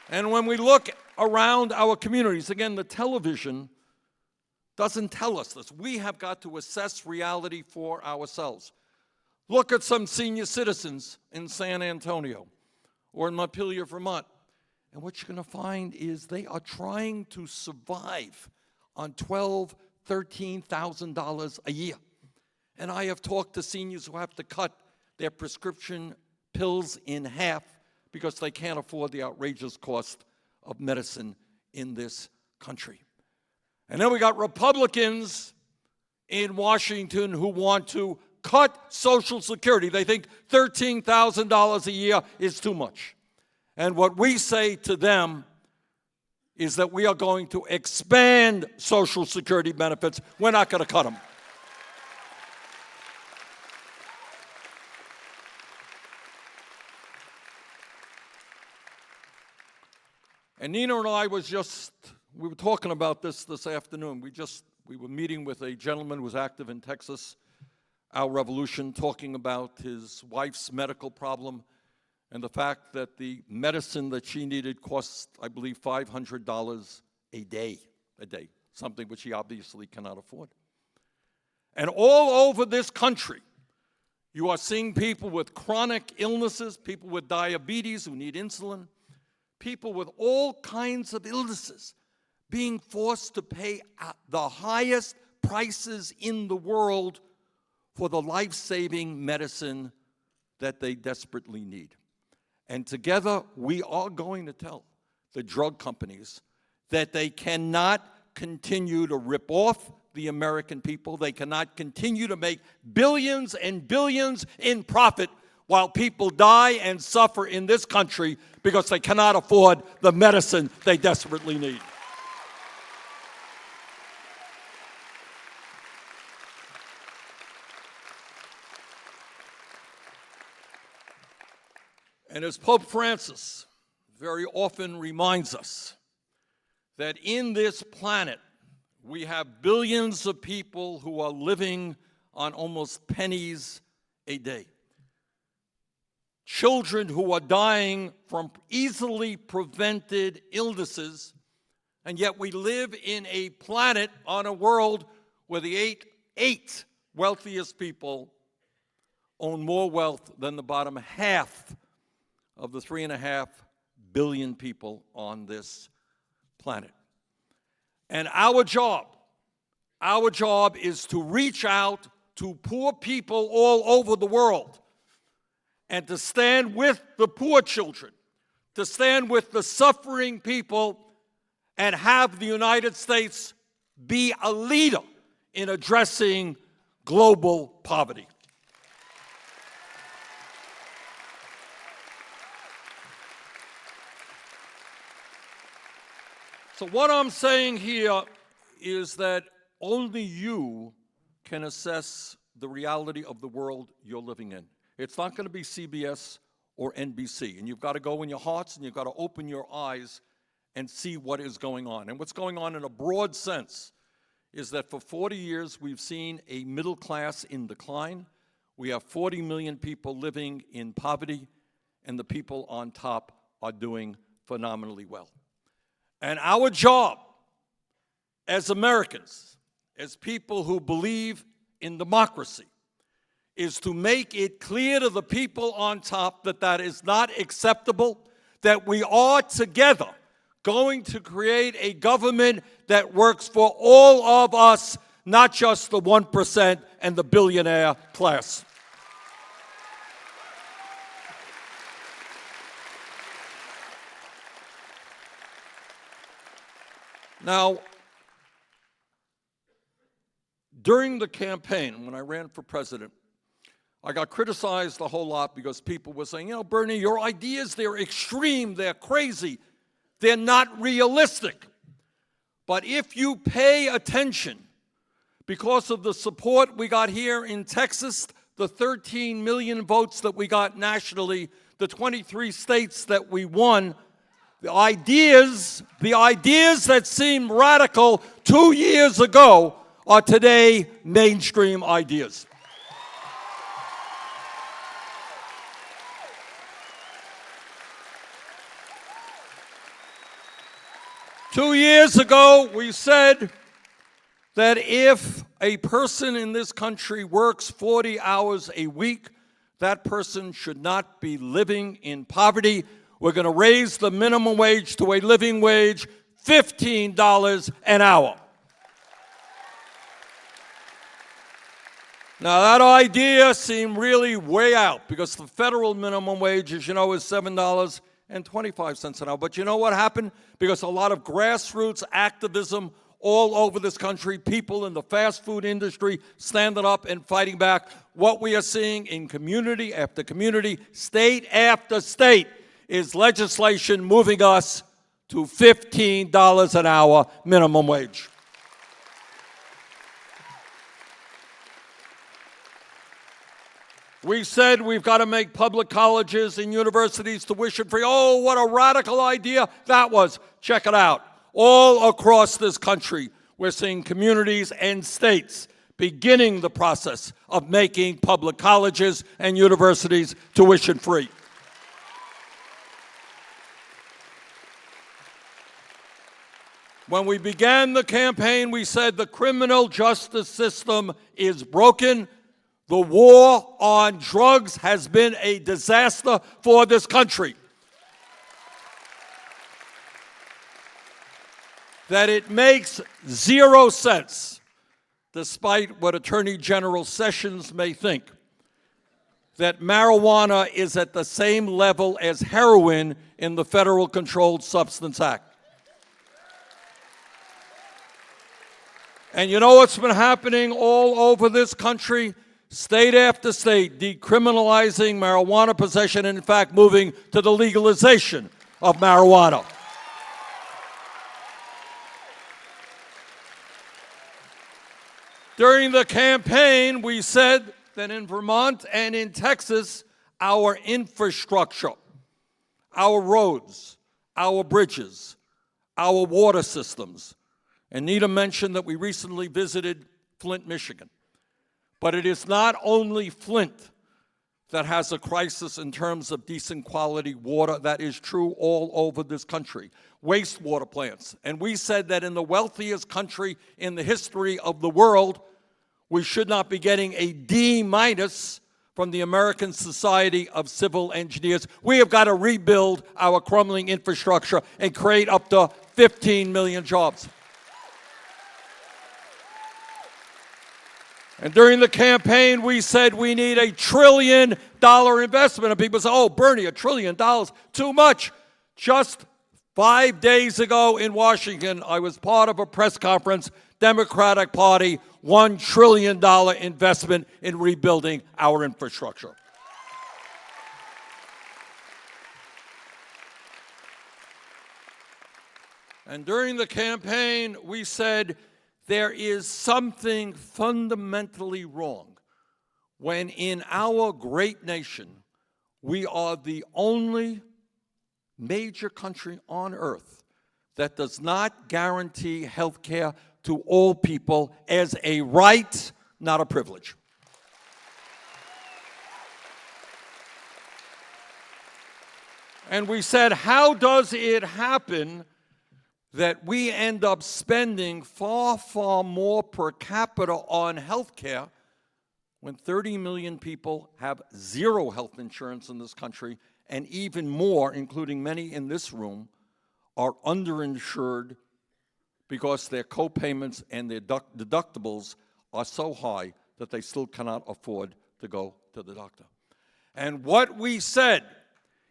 And when we look around our communities, again, the television doesn't tell us this. We have got to assess reality for ourselves. Look at some senior citizens in San Antonio or in Montpelier, Vermont. And what you're going to find is they are trying to survive on $12,000, $13,000 a year. And I have talked to seniors who have to cut their prescription pills in half because they can't afford the outrageous cost of medicine in this country. And then we got Republicans in Washington who want to cut Social Security. They think $13,000 a year is too much. And what we say to them is that we are going to expand Social Security benefits. We're not going to cut them. And Nina and I we were talking about this afternoon. We were meeting with a gentleman who was active in Texas, Our Revolution, talking about his wife's medical problem and the fact that the medicine that she needed cost, I believe, $500 a day, something which he obviously cannot afford. And all over this country, you are seeing people with chronic illnesses, people with diabetes who need insulin, people with all kinds of illnesses being forced to pay the highest prices in the world for the life-saving medicine that they desperately need. And together, we are going to tell the drug companies that they cannot continue to rip off the American people. They cannot continue to make billions and billions in profit while people die and suffer in this country because they cannot afford the medicine they desperately need. And as Pope Francis very often reminds us, that in this planet, we have billions of people who are living on almost pennies a day. Children who are dying from easily prevented illnesses, and yet we live in a planet, on a world, where the eight wealthiest people own more wealth than the bottom half of the 3.5 billion people on this planet. And our job is to reach out to poor people all over the world and to stand with the poor children, to stand with the suffering people, and have the United States be a leader in addressing global poverty. So what I'm saying here is that only you can assess the reality of the world you're living in. It's not going to be CBS or NBC. And you've got to go in your hearts and you've got to open your eyes and see what is going on. And what's going on in a broad sense is that for 40 years we've seen a middle class in decline. We have 40 million people living in poverty, and the people on top are doing phenomenally well. And our job as Americans, as people who believe in democracy, is to make it clear to the people on top that that is not acceptable, that we are together going to create a government that works for all of us, not just the 1% and the billionaire class. Now, during the campaign, when I ran for president, I got criticized a whole lot because people were saying, you know, Bernie, your ideas, they're extreme, they're crazy, they're not realistic. But if you pay attention, because of the support we got here in Texas, the 13 million votes that we got nationally, the 23 states that we won, the ideas that seemed radical 2 years ago are today mainstream ideas. Two years ago, we said that if a person in this country works 40 hours a week, that person should not be living in poverty. We're going to raise the minimum wage to a living wage, $15 an hour. Now, that idea seemed really way out because the federal minimum wage, as you know, is $7.25 an hour. But you know what happened? Because a lot of grassroots activism all over this country, people in the fast food industry standing up and fighting back, what we are seeing in community after community, state after state, is legislation moving us to $15 an hour minimum wage. We said we've got to make public colleges and universities tuition-free. Oh, what a radical idea that was. Check it out. All across this country, we're seeing communities and states beginning the process of making public colleges and universities tuition-free. When we began the campaign, we said the criminal justice system is broken. The war on drugs has been a disaster for this country. that it makes zero sense, despite what Attorney General Sessions may think, that marijuana is at the same level as heroin in the Federal Controlled Substance Act. And you know what's been happening all over this country? State after state decriminalizing marijuana possession and, in fact, moving to the legalization of marijuana. During the campaign, we said that in Vermont and in Texas, our infrastructure, our roads, our bridges, our water systems, and Nita mentioned that we recently visited Flint, Michigan. But it is not only Flint that has a crisis in terms of decent quality water. That is true all over this country. Wastewater plants. And we said that in the wealthiest country in the history of the world, we should not be getting a D- from the American Society of Civil Engineers. We have got to rebuild our crumbling infrastructure and create up to 15 million jobs. And during the campaign, we said we need $1 trillion investment. And people say, oh, Bernie, $1 trillion, too much. Just 5 days ago in Washington, I was part of a press conference, Democratic Party, $1 trillion investment in rebuilding our infrastructure. And during the campaign, we said there is something fundamentally wrong when in our great nation, we are the only major country on earth that does not guarantee health care to all people as a right, not a privilege. And we said, how does it happen that we end up spending far, far more per capita on health care when 30 million people have zero health insurance in this country, and even more, including many in this room, are underinsured because their co-payments and their deductibles are so high that they still cannot afford to go to the doctor. And what we said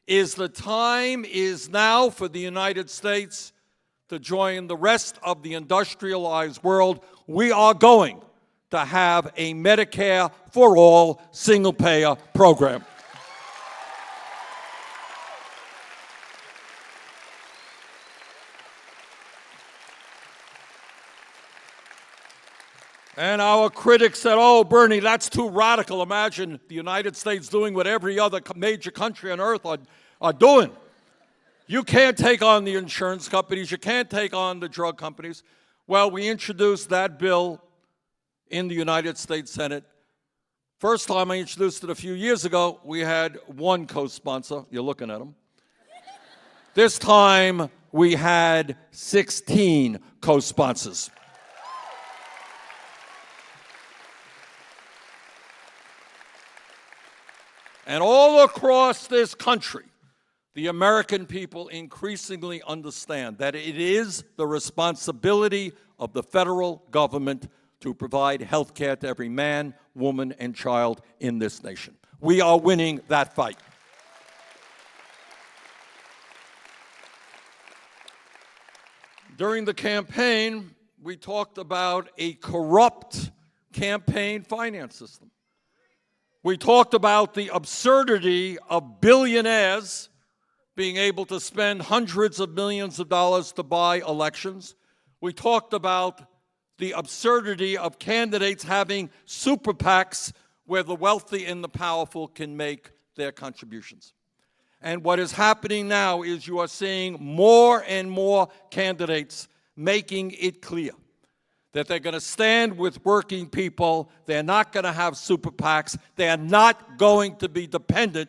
is the time is now for the United States to join the rest of the industrialized world. We are going to have a Medicare for all single-payer program. And our critics said, oh, Bernie, that's too radical. Imagine the United States doing what every other major country on earth are doing. You can't take on the insurance companies. You can't take on the drug companies. Well, we introduced that bill in the United States Senate. First time I introduced it a few years ago, we had one co-sponsor. You're looking at him. This time, we had 16 co-sponsors. And all across this country, the American people increasingly understand that it is the responsibility of the federal government to provide health care to every man, woman, and child in this nation. We are winning that fight. During the campaign, we talked about a corrupt campaign finance system. We talked about the absurdity of billionaires being able to spend hundreds of millions of dollars to buy elections. We talked about the absurdity of candidates having super PACs where the wealthy and the powerful can make their contributions. And what is happening now is you are seeing more and more candidates making it clear that they're going to stand with working people. They're not going to have super PACs. They're not going to be dependent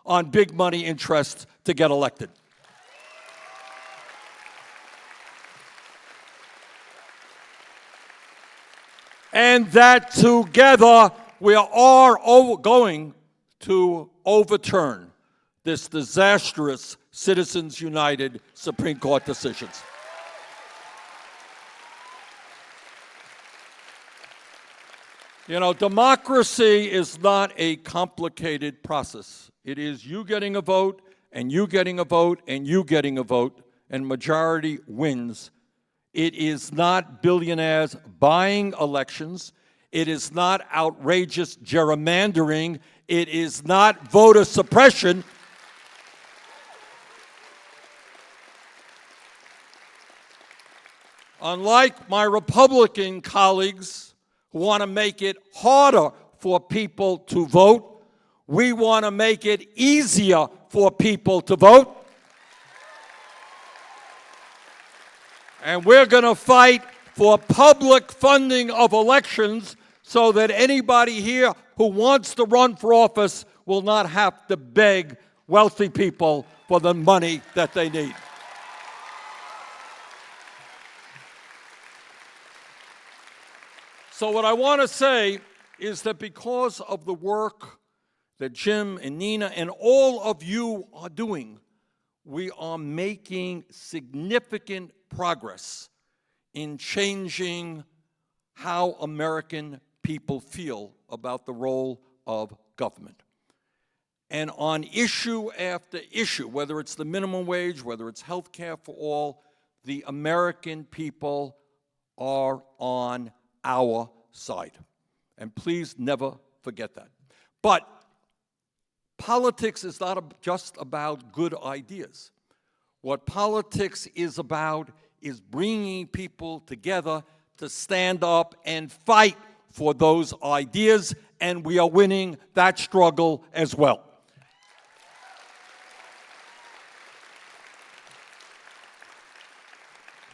on big money interests to get elected. And that together we are going to overturn this disastrous Citizens United Supreme Court decisions. You know, democracy is not a complicated process. It is you getting a vote, and you getting a vote, and you getting a vote, and majority wins. It is not billionaires buying elections. It is not outrageous gerrymandering. It is not voter suppression. Unlike my Republican colleagues who want to make it harder for people to vote, we want to make it easier for people to vote. And we're going to fight for public funding of elections so that anybody here who wants to run for office will not have to beg wealthy people for the money that they need. So what I want to say is that because of the work that Jim and Nina and all of you are doing, we are making significant progress in changing how American people feel about the role of government. And on issue after issue, whether it's the minimum wage, whether it's health care for all, the American people are on our side. And please never forget that. But politics is not just about good ideas. What politics is about is bringing people together to stand up and fight for those ideas, and we are winning that struggle as well.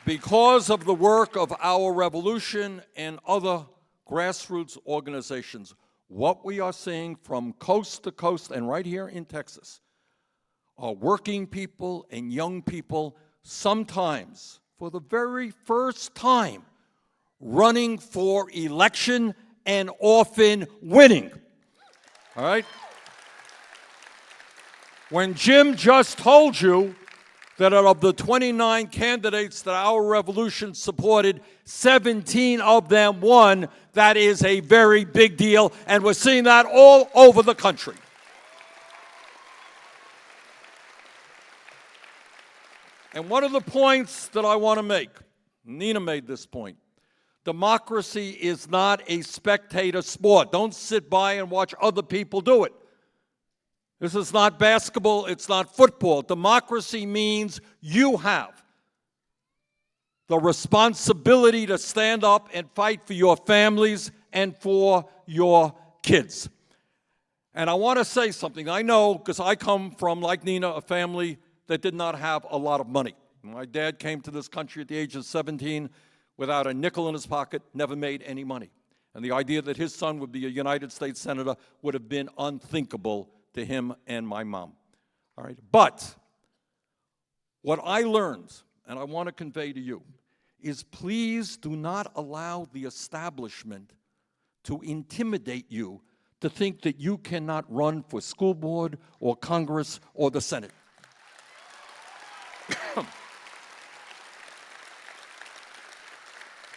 Because of the work of our revolution and other grassroots organizations, what we are seeing from coast to coast and right here in Texas are working people and young people, sometimes for the very first time, running for election and often winning. All right? When Jim just told you that out of the 29 candidates that our revolution supported, 17 of them won, that is a very big deal, and we're seeing that all over the country. And one of the points that I want to make, Nina made this point, democracy is not a spectator sport. Don't sit by and watch other people do it. This is not basketball, it's not football. Democracy means you have the responsibility to stand up and fight for your families and for your kids. And I want to say something. I know, because I come from, like Nina, a family that did not have a lot of money. My dad came to this country at the age of 17 without a nickel in his pocket, never made any money. And the idea that his son would be a United States Senator would have been unthinkable to him and my mom. All right, but what I learned, and I want to convey to you, is please do not allow the establishment to intimidate you to think that you cannot run for school board or Congress or the Senate.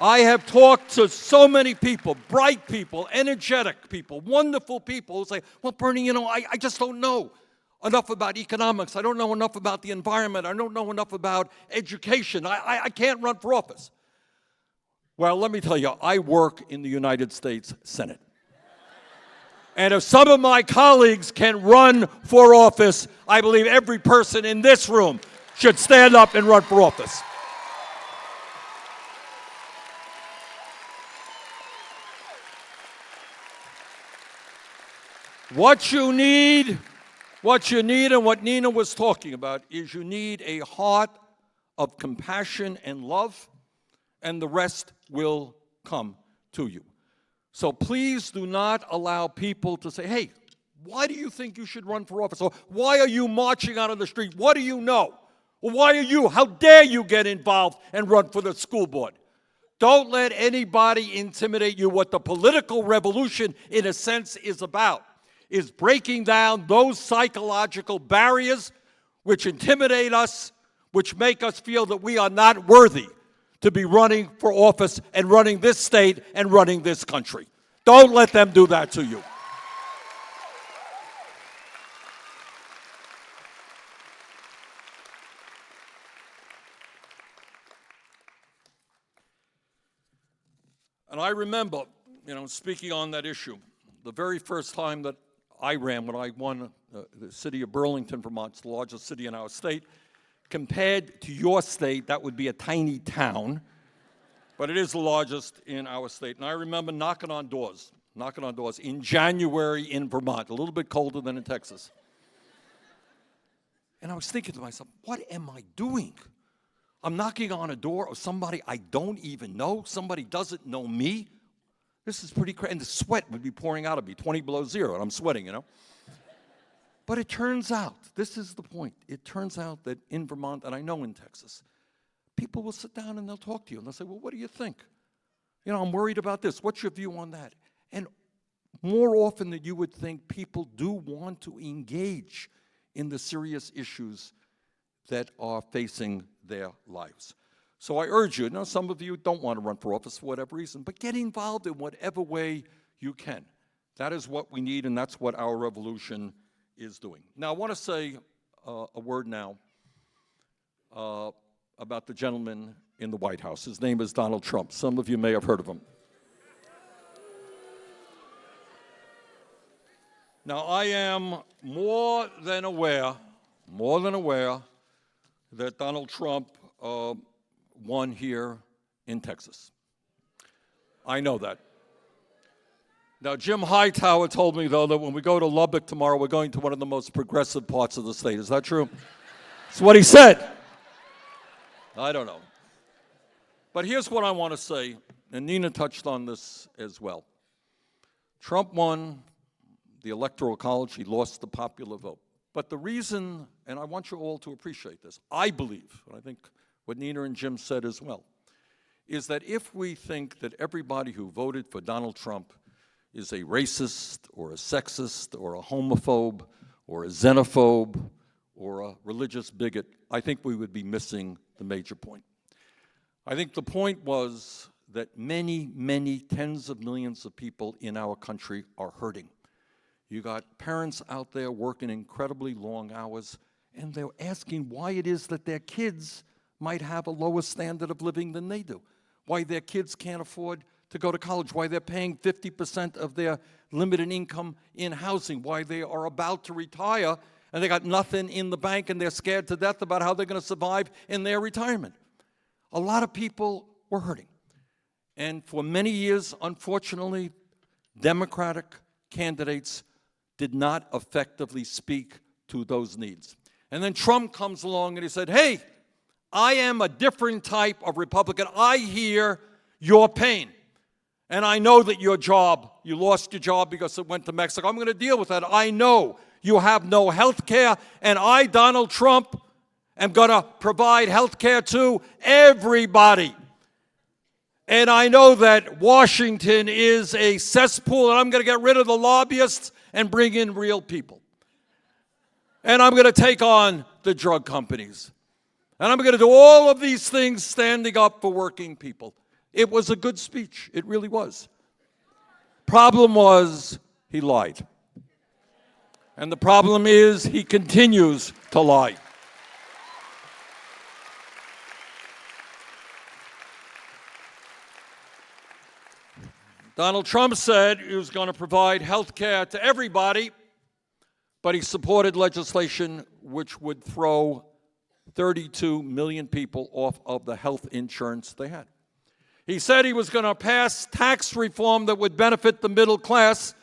I have talked to so many people, bright people, energetic people, wonderful people who say, well, Bernie, you know, I just don't know enough about economics. I don't know enough about the environment. I don't know enough about education. I can't run for office. Well, let me tell you, I work in the United States Senate. And if some of my colleagues can run for office, I believe every person in this room should stand up and run for office. What you need and what Nina was talking about is you need a heart of compassion and love, and the rest will come to you. So please do not allow people to say, hey, why do you think you should run for office? Or why are you marching out on the street? What do you know? Or why are you, how dare you get involved and run for the school board? Don't let anybody intimidate you. What the political revolution, in a sense, is about is breaking down those psychological barriers which intimidate us, which make us feel that we are not worthy to be running for office and running this state and running this country. Don't let them do that to you. And I remember, speaking on that issue, the very first time that I ran, when I won the city of Burlington, Vermont, it's the largest city in our state. Compared to your state, that would be a tiny town, but it is the largest in our state. And I remember knocking on doors in January in Vermont, a little bit colder than in Texas. And I was thinking to myself, what am I doing? I'm knocking on a door of somebody I don't even know. Somebody doesn't know me. This is pretty crazy. And the sweat would be pouring out of me, 20 below zero, and I'm sweating, But it turns out, this is the point, it turns out that in Vermont, and I know in Texas, people will sit down and they'll talk to you, and they'll say, well, what do you think? I'm worried about this. What's your view on that? And more often than you would think, people do want to engage in the serious issues that are facing their lives. So I urge you, some of you don't want to run for office for whatever reason, but get involved in whatever way you can. That is what we need, and that's what our revolution is doing. Now, I want to say a word now about the gentleman in the White House. His name is Donald Trump. Some of you may have heard of him. Now, I am more than aware that Donald Trump won here in Texas. I know that. Now, Jim Hightower told me, though, that when we go to Lubbock tomorrow, we're going to one of the most progressive parts of the state. Is that true? That's what he said. I don't know. But here's what I want to say, and Nina touched on this as well. Trump won the Electoral College. He lost the popular vote. But the reason, and I want you all to appreciate this, I believe, and I think what Nina and Jim said as well, is that if we think that everybody who voted for Donald Trump is a racist or a sexist or a homophobe or a xenophobe or a religious bigot, I think we would be missing the major point. I think the point was that many, many tens of millions of people in our country are hurting. You got parents out there working incredibly long hours, and they're asking why it is that their kids might have a lower standard of living than they do, why their kids can't afford to go to college, why they're paying 50% of their limited income in housing, why they are about to retire and they got nothing in the bank and they're scared to death about how they're going to survive in their retirement. A lot of people were hurting. And for many years, unfortunately, Democratic candidates did not effectively speak to those needs. And then Trump comes along and he said, hey, I am a different type of Republican. I hear your pain. And I know that you lost your job because it went to Mexico. I'm going to deal with that. I know you have no health care, and I, Donald Trump, am going to provide health care to everybody. And I know that Washington is a cesspool, and I'm going to get rid of the lobbyists and bring in real people. And I'm going to take on the drug companies. And I'm going to do all of these things standing up for working people. It was a good speech. It really was. Problem was, he lied. And the problem is, he continues to lie. Donald Trump said he was going to provide health care to everybody, but he supported legislation which would throw 32 million people off of the health insurance they had. He said he was going to pass tax reform that would benefit the middle class,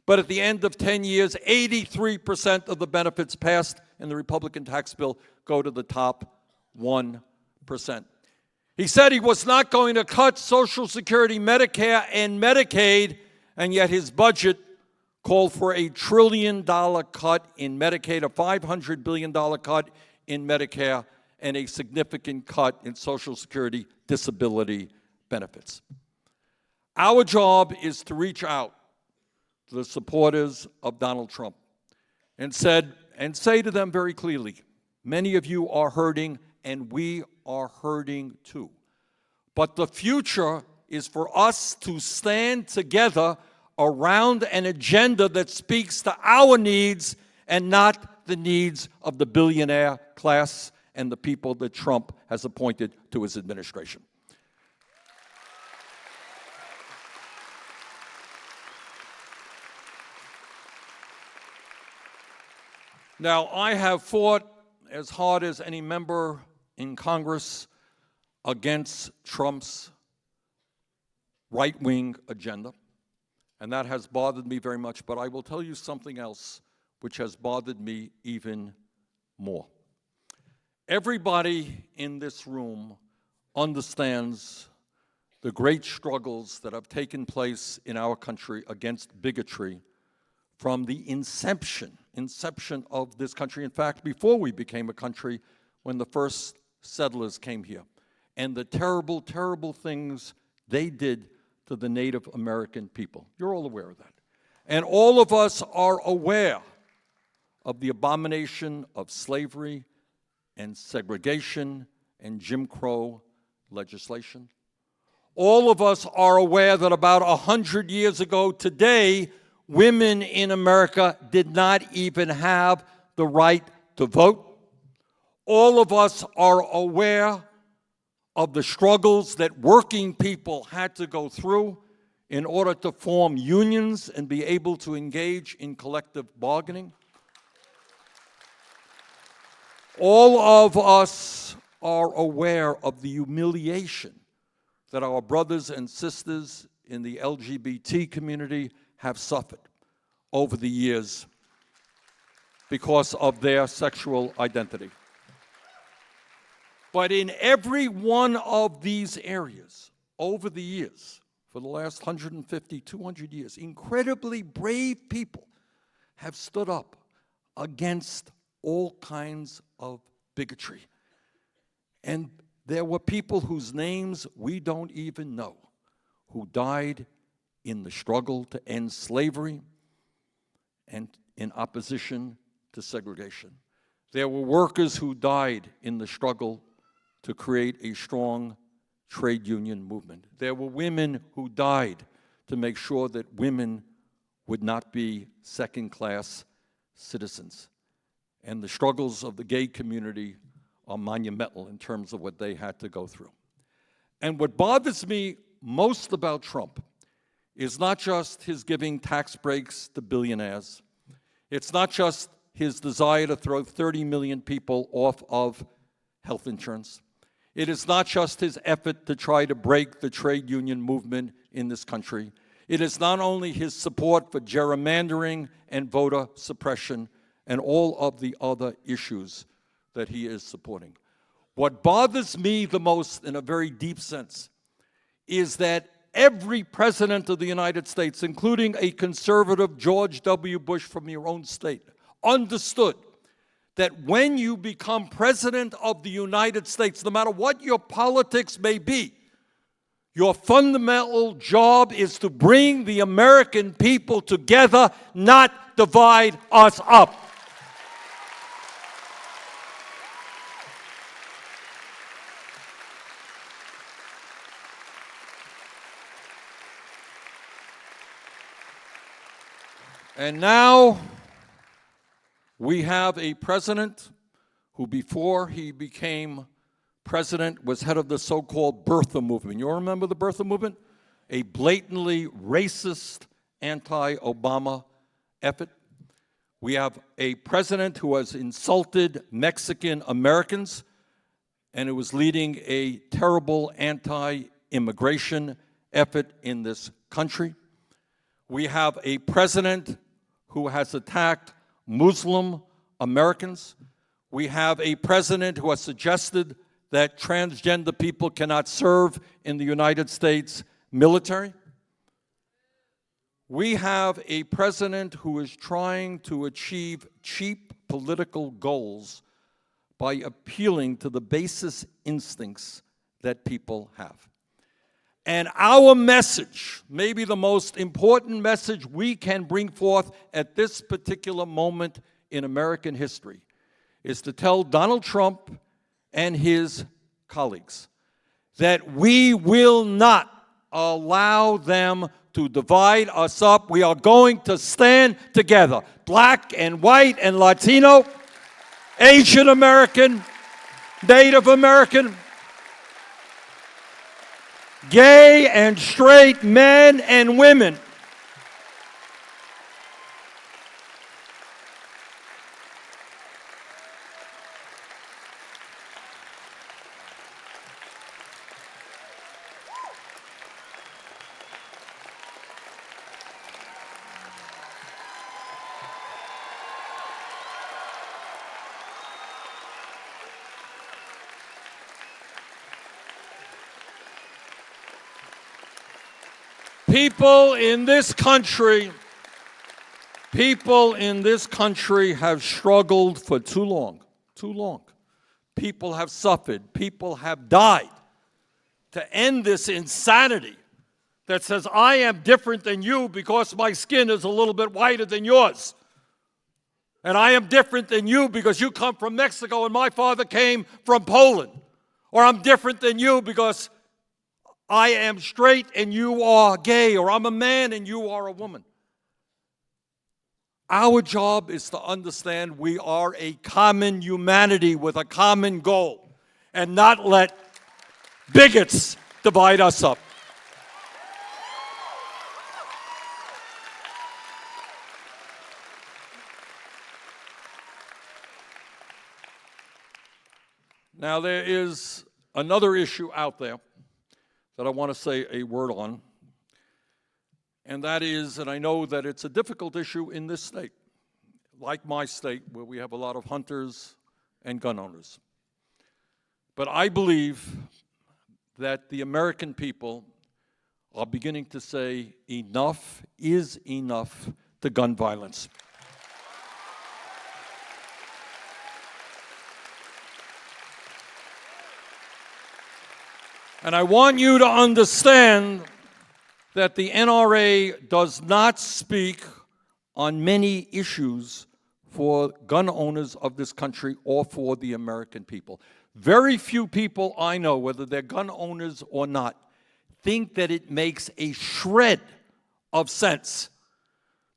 but at the end of 10 years, 83% of the benefits passed in the Republican tax bill go to the top 1%. He said he was not going to cut Social Security, Medicare, and Medicaid, and yet his budget called for $1 trillion cut in Medicaid, a $500 billion cut in Medicare, and a significant cut in Social Security disability benefits. Our job is to reach out to the supporters of Donald Trump and say to them very clearly, many of you are hurting and we are hurting too. But the future is for us to stand together around an agenda that speaks to our needs and not the needs of the billionaire class and the people that Trump has appointed to his administration. Now, I have fought as hard as any member in Congress against Trump's right-wing agenda, and that has bothered me very much. But I will tell you something else which has bothered me even more. Everybody in this room understands the great struggles that have taken place in our country against bigotry from the inception of this country. In fact, before we became a country, when the first settlers came here, and the terrible, terrible things they did to the Native American people. You're all aware of that. And all of us are aware of the abomination of slavery and segregation and Jim Crow legislation. All of us are aware that about 100 years ago today, women in America did not even have the right to vote. All of us are aware of the struggles that working people had to go through in order to form unions and be able to engage in collective bargaining. All of us are aware of the humiliation that our brothers and sisters in the LGBT community have suffered over the years because of their sexual identity. But in every one of these areas, over the years, for the last 150, 200 years, incredibly brave people have stood up against all kinds of bigotry. And there were people whose names we don't even know, who died in the struggle to end slavery and in opposition to segregation. There were workers who died in the struggle to create a strong trade union movement. There were women who died to make sure that women would not be second-class citizens. And the struggles of the gay community are monumental in terms of what they had to go through. And what bothers me most about Trump is not just his giving tax breaks to billionaires. It's not just his desire to throw 30 million people off of health insurance. It is not just his effort to try to break the trade union movement in this country. It is not only his support for gerrymandering and voter suppression and all of the other issues that he is supporting. What bothers me the most in a very deep sense is that every president of the United States, including a conservative George W. Bush from your own state, understood that when you become president of the United States, no matter what your politics may be, your fundamental job is to bring the American people together, not divide us up. And now we have a president who, before he became president, was head of the so-called birther movement. You all remember the birther movement? A blatantly racist, anti-Obama effort. We have a president who has insulted Mexican Americans and who was leading a terrible anti-immigration effort in this country. We have a president who has attacked Muslim Americans. We have a president who has suggested that transgender people cannot serve in the United States military. We have a president who is trying to achieve cheap political goals by appealing to the basest instincts that people have. And our message, maybe the most important message we can bring forth at this particular moment in American history, is to tell Donald Trump and his colleagues that we will not allow them to divide us up. We are going to stand together, black and white and Latino, Asian American, Native American, gay and straight men and women. People in this country have struggled for too long, too long. People have suffered, people have died. To end this insanity that says, I am different than you because my skin is a little bit whiter than yours. And I am different than you because you come from Mexico and my father came from Poland. Or I'm different than you because I am straight and you are gay, or I'm a man and you are a woman. Our job is to understand we are a common humanity with a common goal and not let bigots divide us up. Now, there is another issue out there that I want to say a word on, and that is, and I know that it's a difficult issue in this state, like my state, where we have a lot of hunters and gun owners. But I believe that the American people are beginning to say enough is enough to gun violence. And I want you to understand that the NRA does not speak on many issues for gun owners of this country or for the American people. Very few people I know, whether they're gun owners or not, think that it makes a shred of sense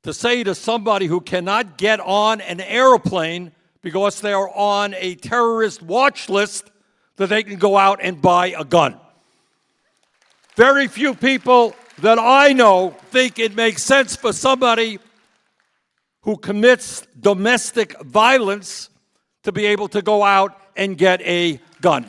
to say to somebody who cannot get on an airplane because they are on a terrorist watch list that they can go out and buy a gun. Very few people that I know think it makes sense for somebody who commits domestic violence to be able to go out and get a gun.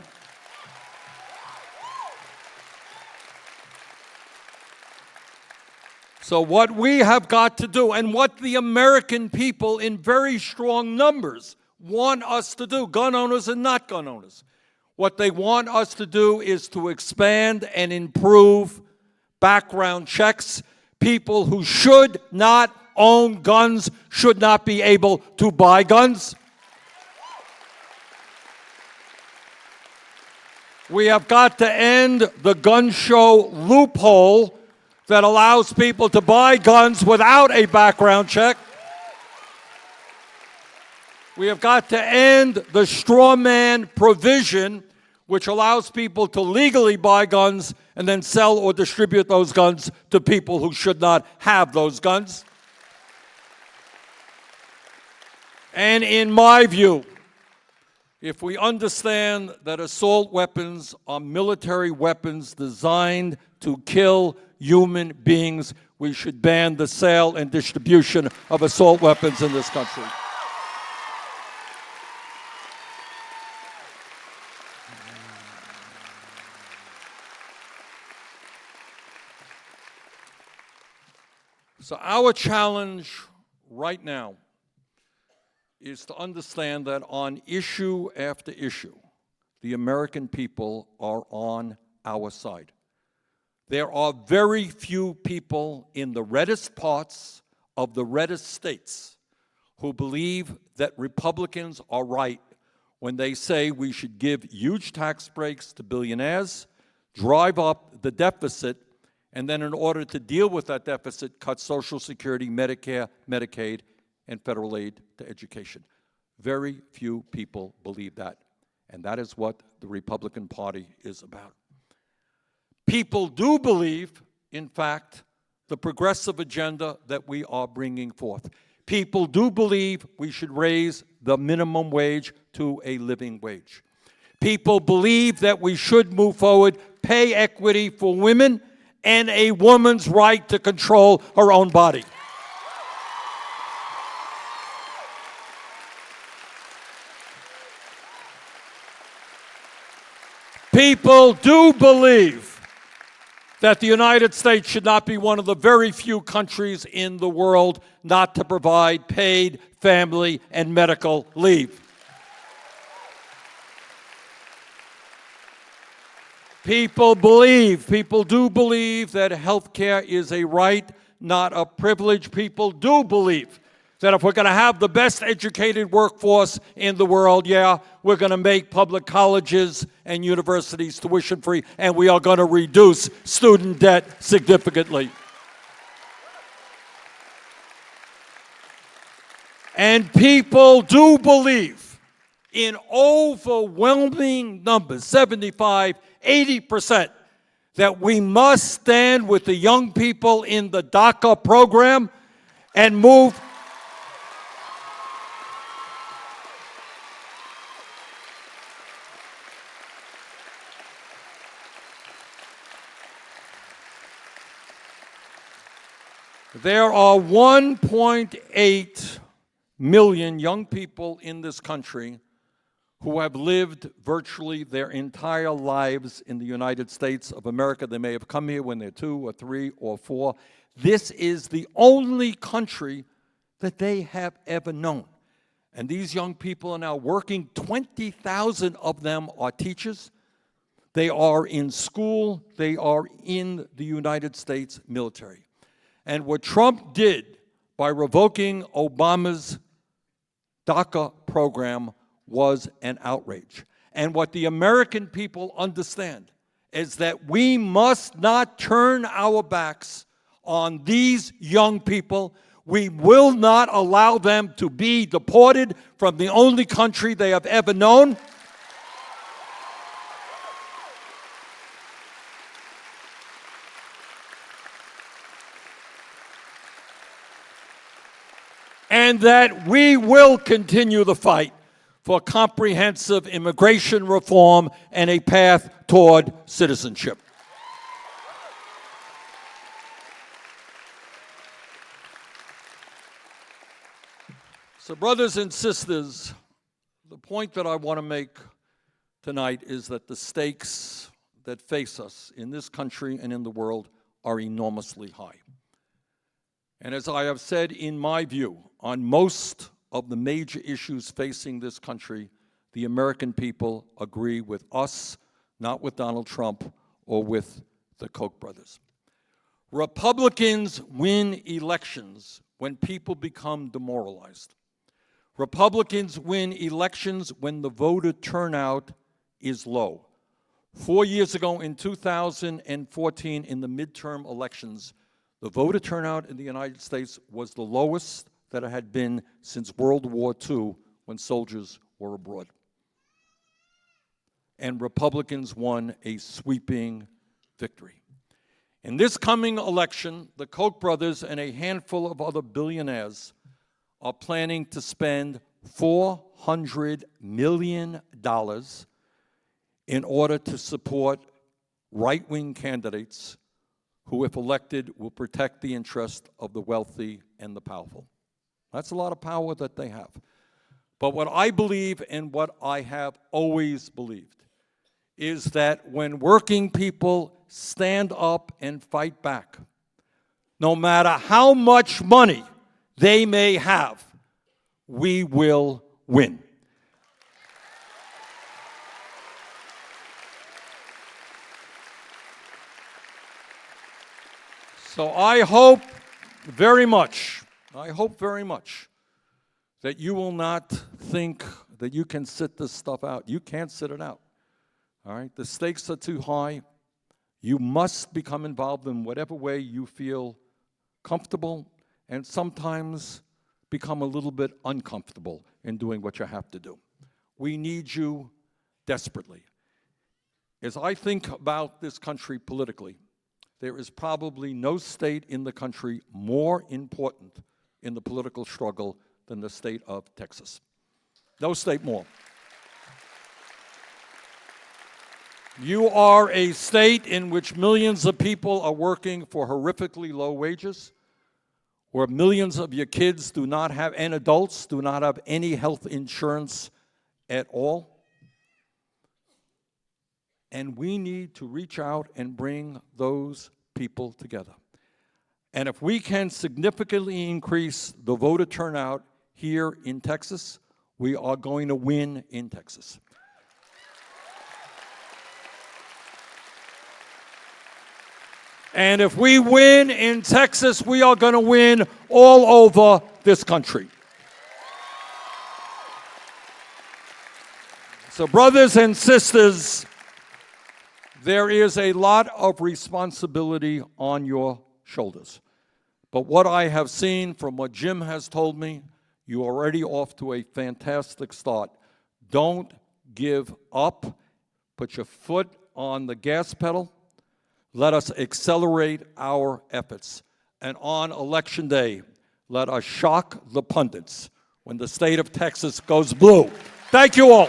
So what we have got to do, and what the American people in very strong numbers want us to do, gun owners and not gun owners, what they want us to do is to expand and improve background checks. People who should not own guns should not be able to buy guns. We have got to end the gun show loophole that allows people to buy guns without a background check. We have got to end the straw man provision which allows people to legally buy guns and then sell or distribute those guns to people who should not have those guns. And in my view, if we understand that assault weapons are military weapons designed to kill human beings, we should ban the sale and distribution of assault weapons in this country. So our challenge right now is to understand that on issue after issue, the American people are on our side. There are very few people in the reddest parts of the reddest states who believe that Republicans are right when they say we should give huge tax breaks to billionaires, drive up the deficit, and then in order to deal with that deficit, cut Social Security, Medicare, Medicaid, and federal aid to education. Very few people believe that, and that is what the Republican Party is about. People do believe, in fact, the progressive agenda that we are bringing forth. People do believe we should raise the minimum wage to a living wage. People believe that we should move forward, pay equity for women, and a woman's right to control her own body. People do believe that the United States should not be one of the very few countries in the world not to provide paid family and medical leave. People do believe that health care is a right, not a privilege. People do believe that if we're going to have the best educated workforce in the world, we're going to make public colleges and universities tuition-free, and we are going to reduce student debt significantly. And people do believe in overwhelming numbers, 75, 80%, that we must stand with the young people in the DACA program and move. There are 1.8 million young people in this country who have lived virtually their entire lives in the United States of America. They may have come here when they're 2 or 3 or 4. This is the only country that they have ever known. And these young people are now working. 20,000 of them are teachers. They are in school. They are in the United States military. And what Trump did by revoking Obama's DACA program was an outrage. And what the American people understand is that we must not turn our backs on these young people. We will not allow them to be deported from the only country they have ever known. And that we will continue the fight for comprehensive immigration reform and a path toward citizenship. So, brothers and sisters, the point that I want to make tonight is that the stakes that face us in this country and in the world are enormously high. And as I have said, in my view, on most of the major issues facing this country, the American people agree with us, not with Donald Trump or with the Koch brothers. Republicans win elections when people become demoralized. Republicans win elections when the voter turnout is low. 4 years ago, in 2014, in the midterm elections, the voter turnout in the United States was the lowest that it had been since World War II, when soldiers were abroad. And Republicans won a sweeping victory. In this coming election, the Koch brothers and a handful of other billionaires are planning to spend $400 million in order to support right-wing candidates who, if elected, will protect the interest of the wealthy and the powerful. That's a lot of power that they have. But what I believe and what I have always believed is that when working people stand up and fight back, no matter how much money they may have, we will win. So I hope very much that you will not think that you can sit this stuff out. You can't sit it out. All right? The stakes are too high. You must become involved in whatever way you feel comfortable, and sometimes become a little bit uncomfortable in doing what you have to do. We need you desperately. As I think about this country politically, there is probably no state in the country more important in the political struggle than the state of Texas. No state more. You are a state in which millions of people are working for horrifically low wages, where millions of your kids do not have, and adults do not have any health insurance at all. And we need to reach out and bring those people together. And if we can significantly increase the voter turnout here in Texas, we are going to win in Texas. And if we win in Texas, we are going to win all over this country. So, brothers and sisters, there is a lot of responsibility on your shoulders. But what I have seen from what Jim has told me, you're already off to a fantastic start. Don't give up. Put your foot on the gas pedal. Let us accelerate our efforts. And on Election Day, let us shock the pundits when the state of Texas goes blue. Thank you all.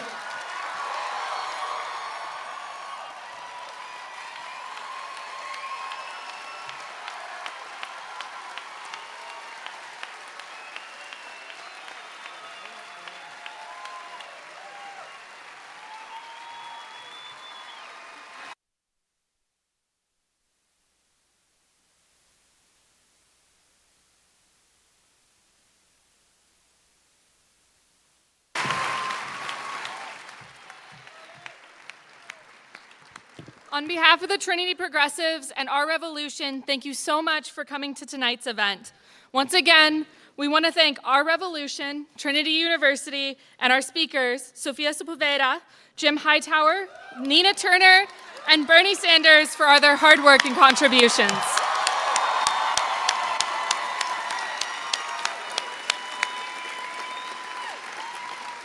On behalf of the Trinity Progressives and our Revolution, thank you so much for coming to tonight's event. Once again, we want to thank our Revolution, Trinity University, and our speakers, Sophia Sepulveda, Jim Hightower, Nina Turner, and Bernie Sanders for all their hard work and contributions.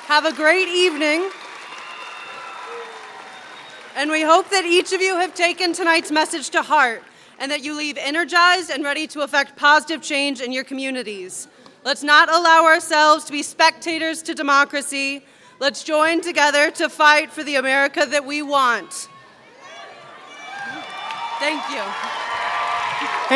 Have a great evening. And we hope that each of you have taken tonight's message to heart and that you leave energized and ready to affect positive change in your communities. Let's not allow ourselves to be spectators to democracy. Let's join together to fight for the America that we want. Thank you.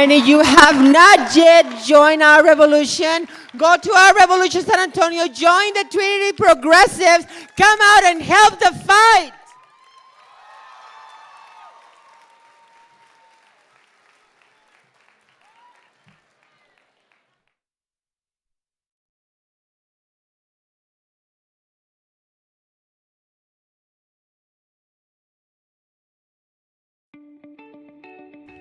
And if you have not yet joined our revolution, go to our Revolution San Antonio, join the Trinity Progressives, come out and help the fight.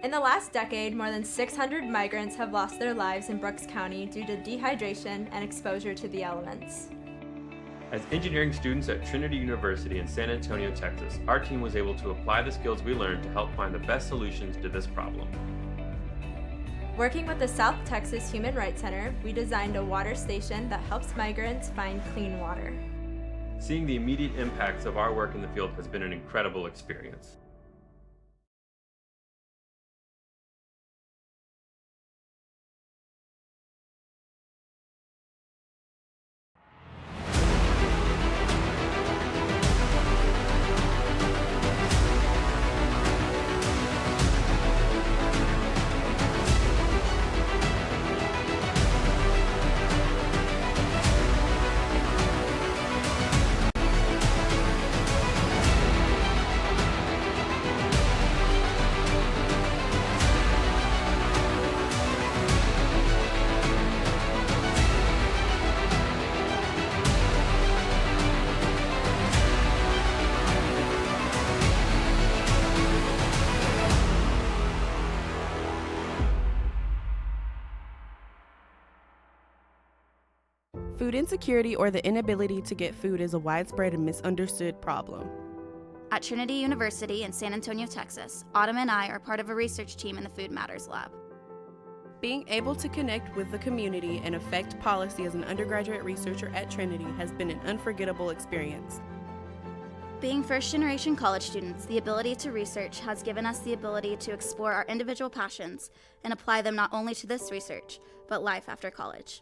In the last decade, more than 600 migrants have lost their lives in Brooks County due to dehydration and exposure to the elements. As engineering students at Trinity University in San Antonio, Texas, our team was able to apply the skills we learned to help find the best solutions to this problem. Working with the South Texas Human Rights Center, we designed a water station that helps migrants find clean water. Seeing the immediate impacts of our work in the field has been an incredible experience. Food insecurity or the inability to get food is a widespread and misunderstood problem. At Trinity University in San Antonio, Texas, Autumn and I are part of a research team in the Food Matters Lab. Being able to connect with the community and affect policy as an undergraduate researcher at Trinity has been an unforgettable experience. Being first-generation college students, the ability to research has given us the ability to explore our individual passions and apply them not only to this research, but life after college.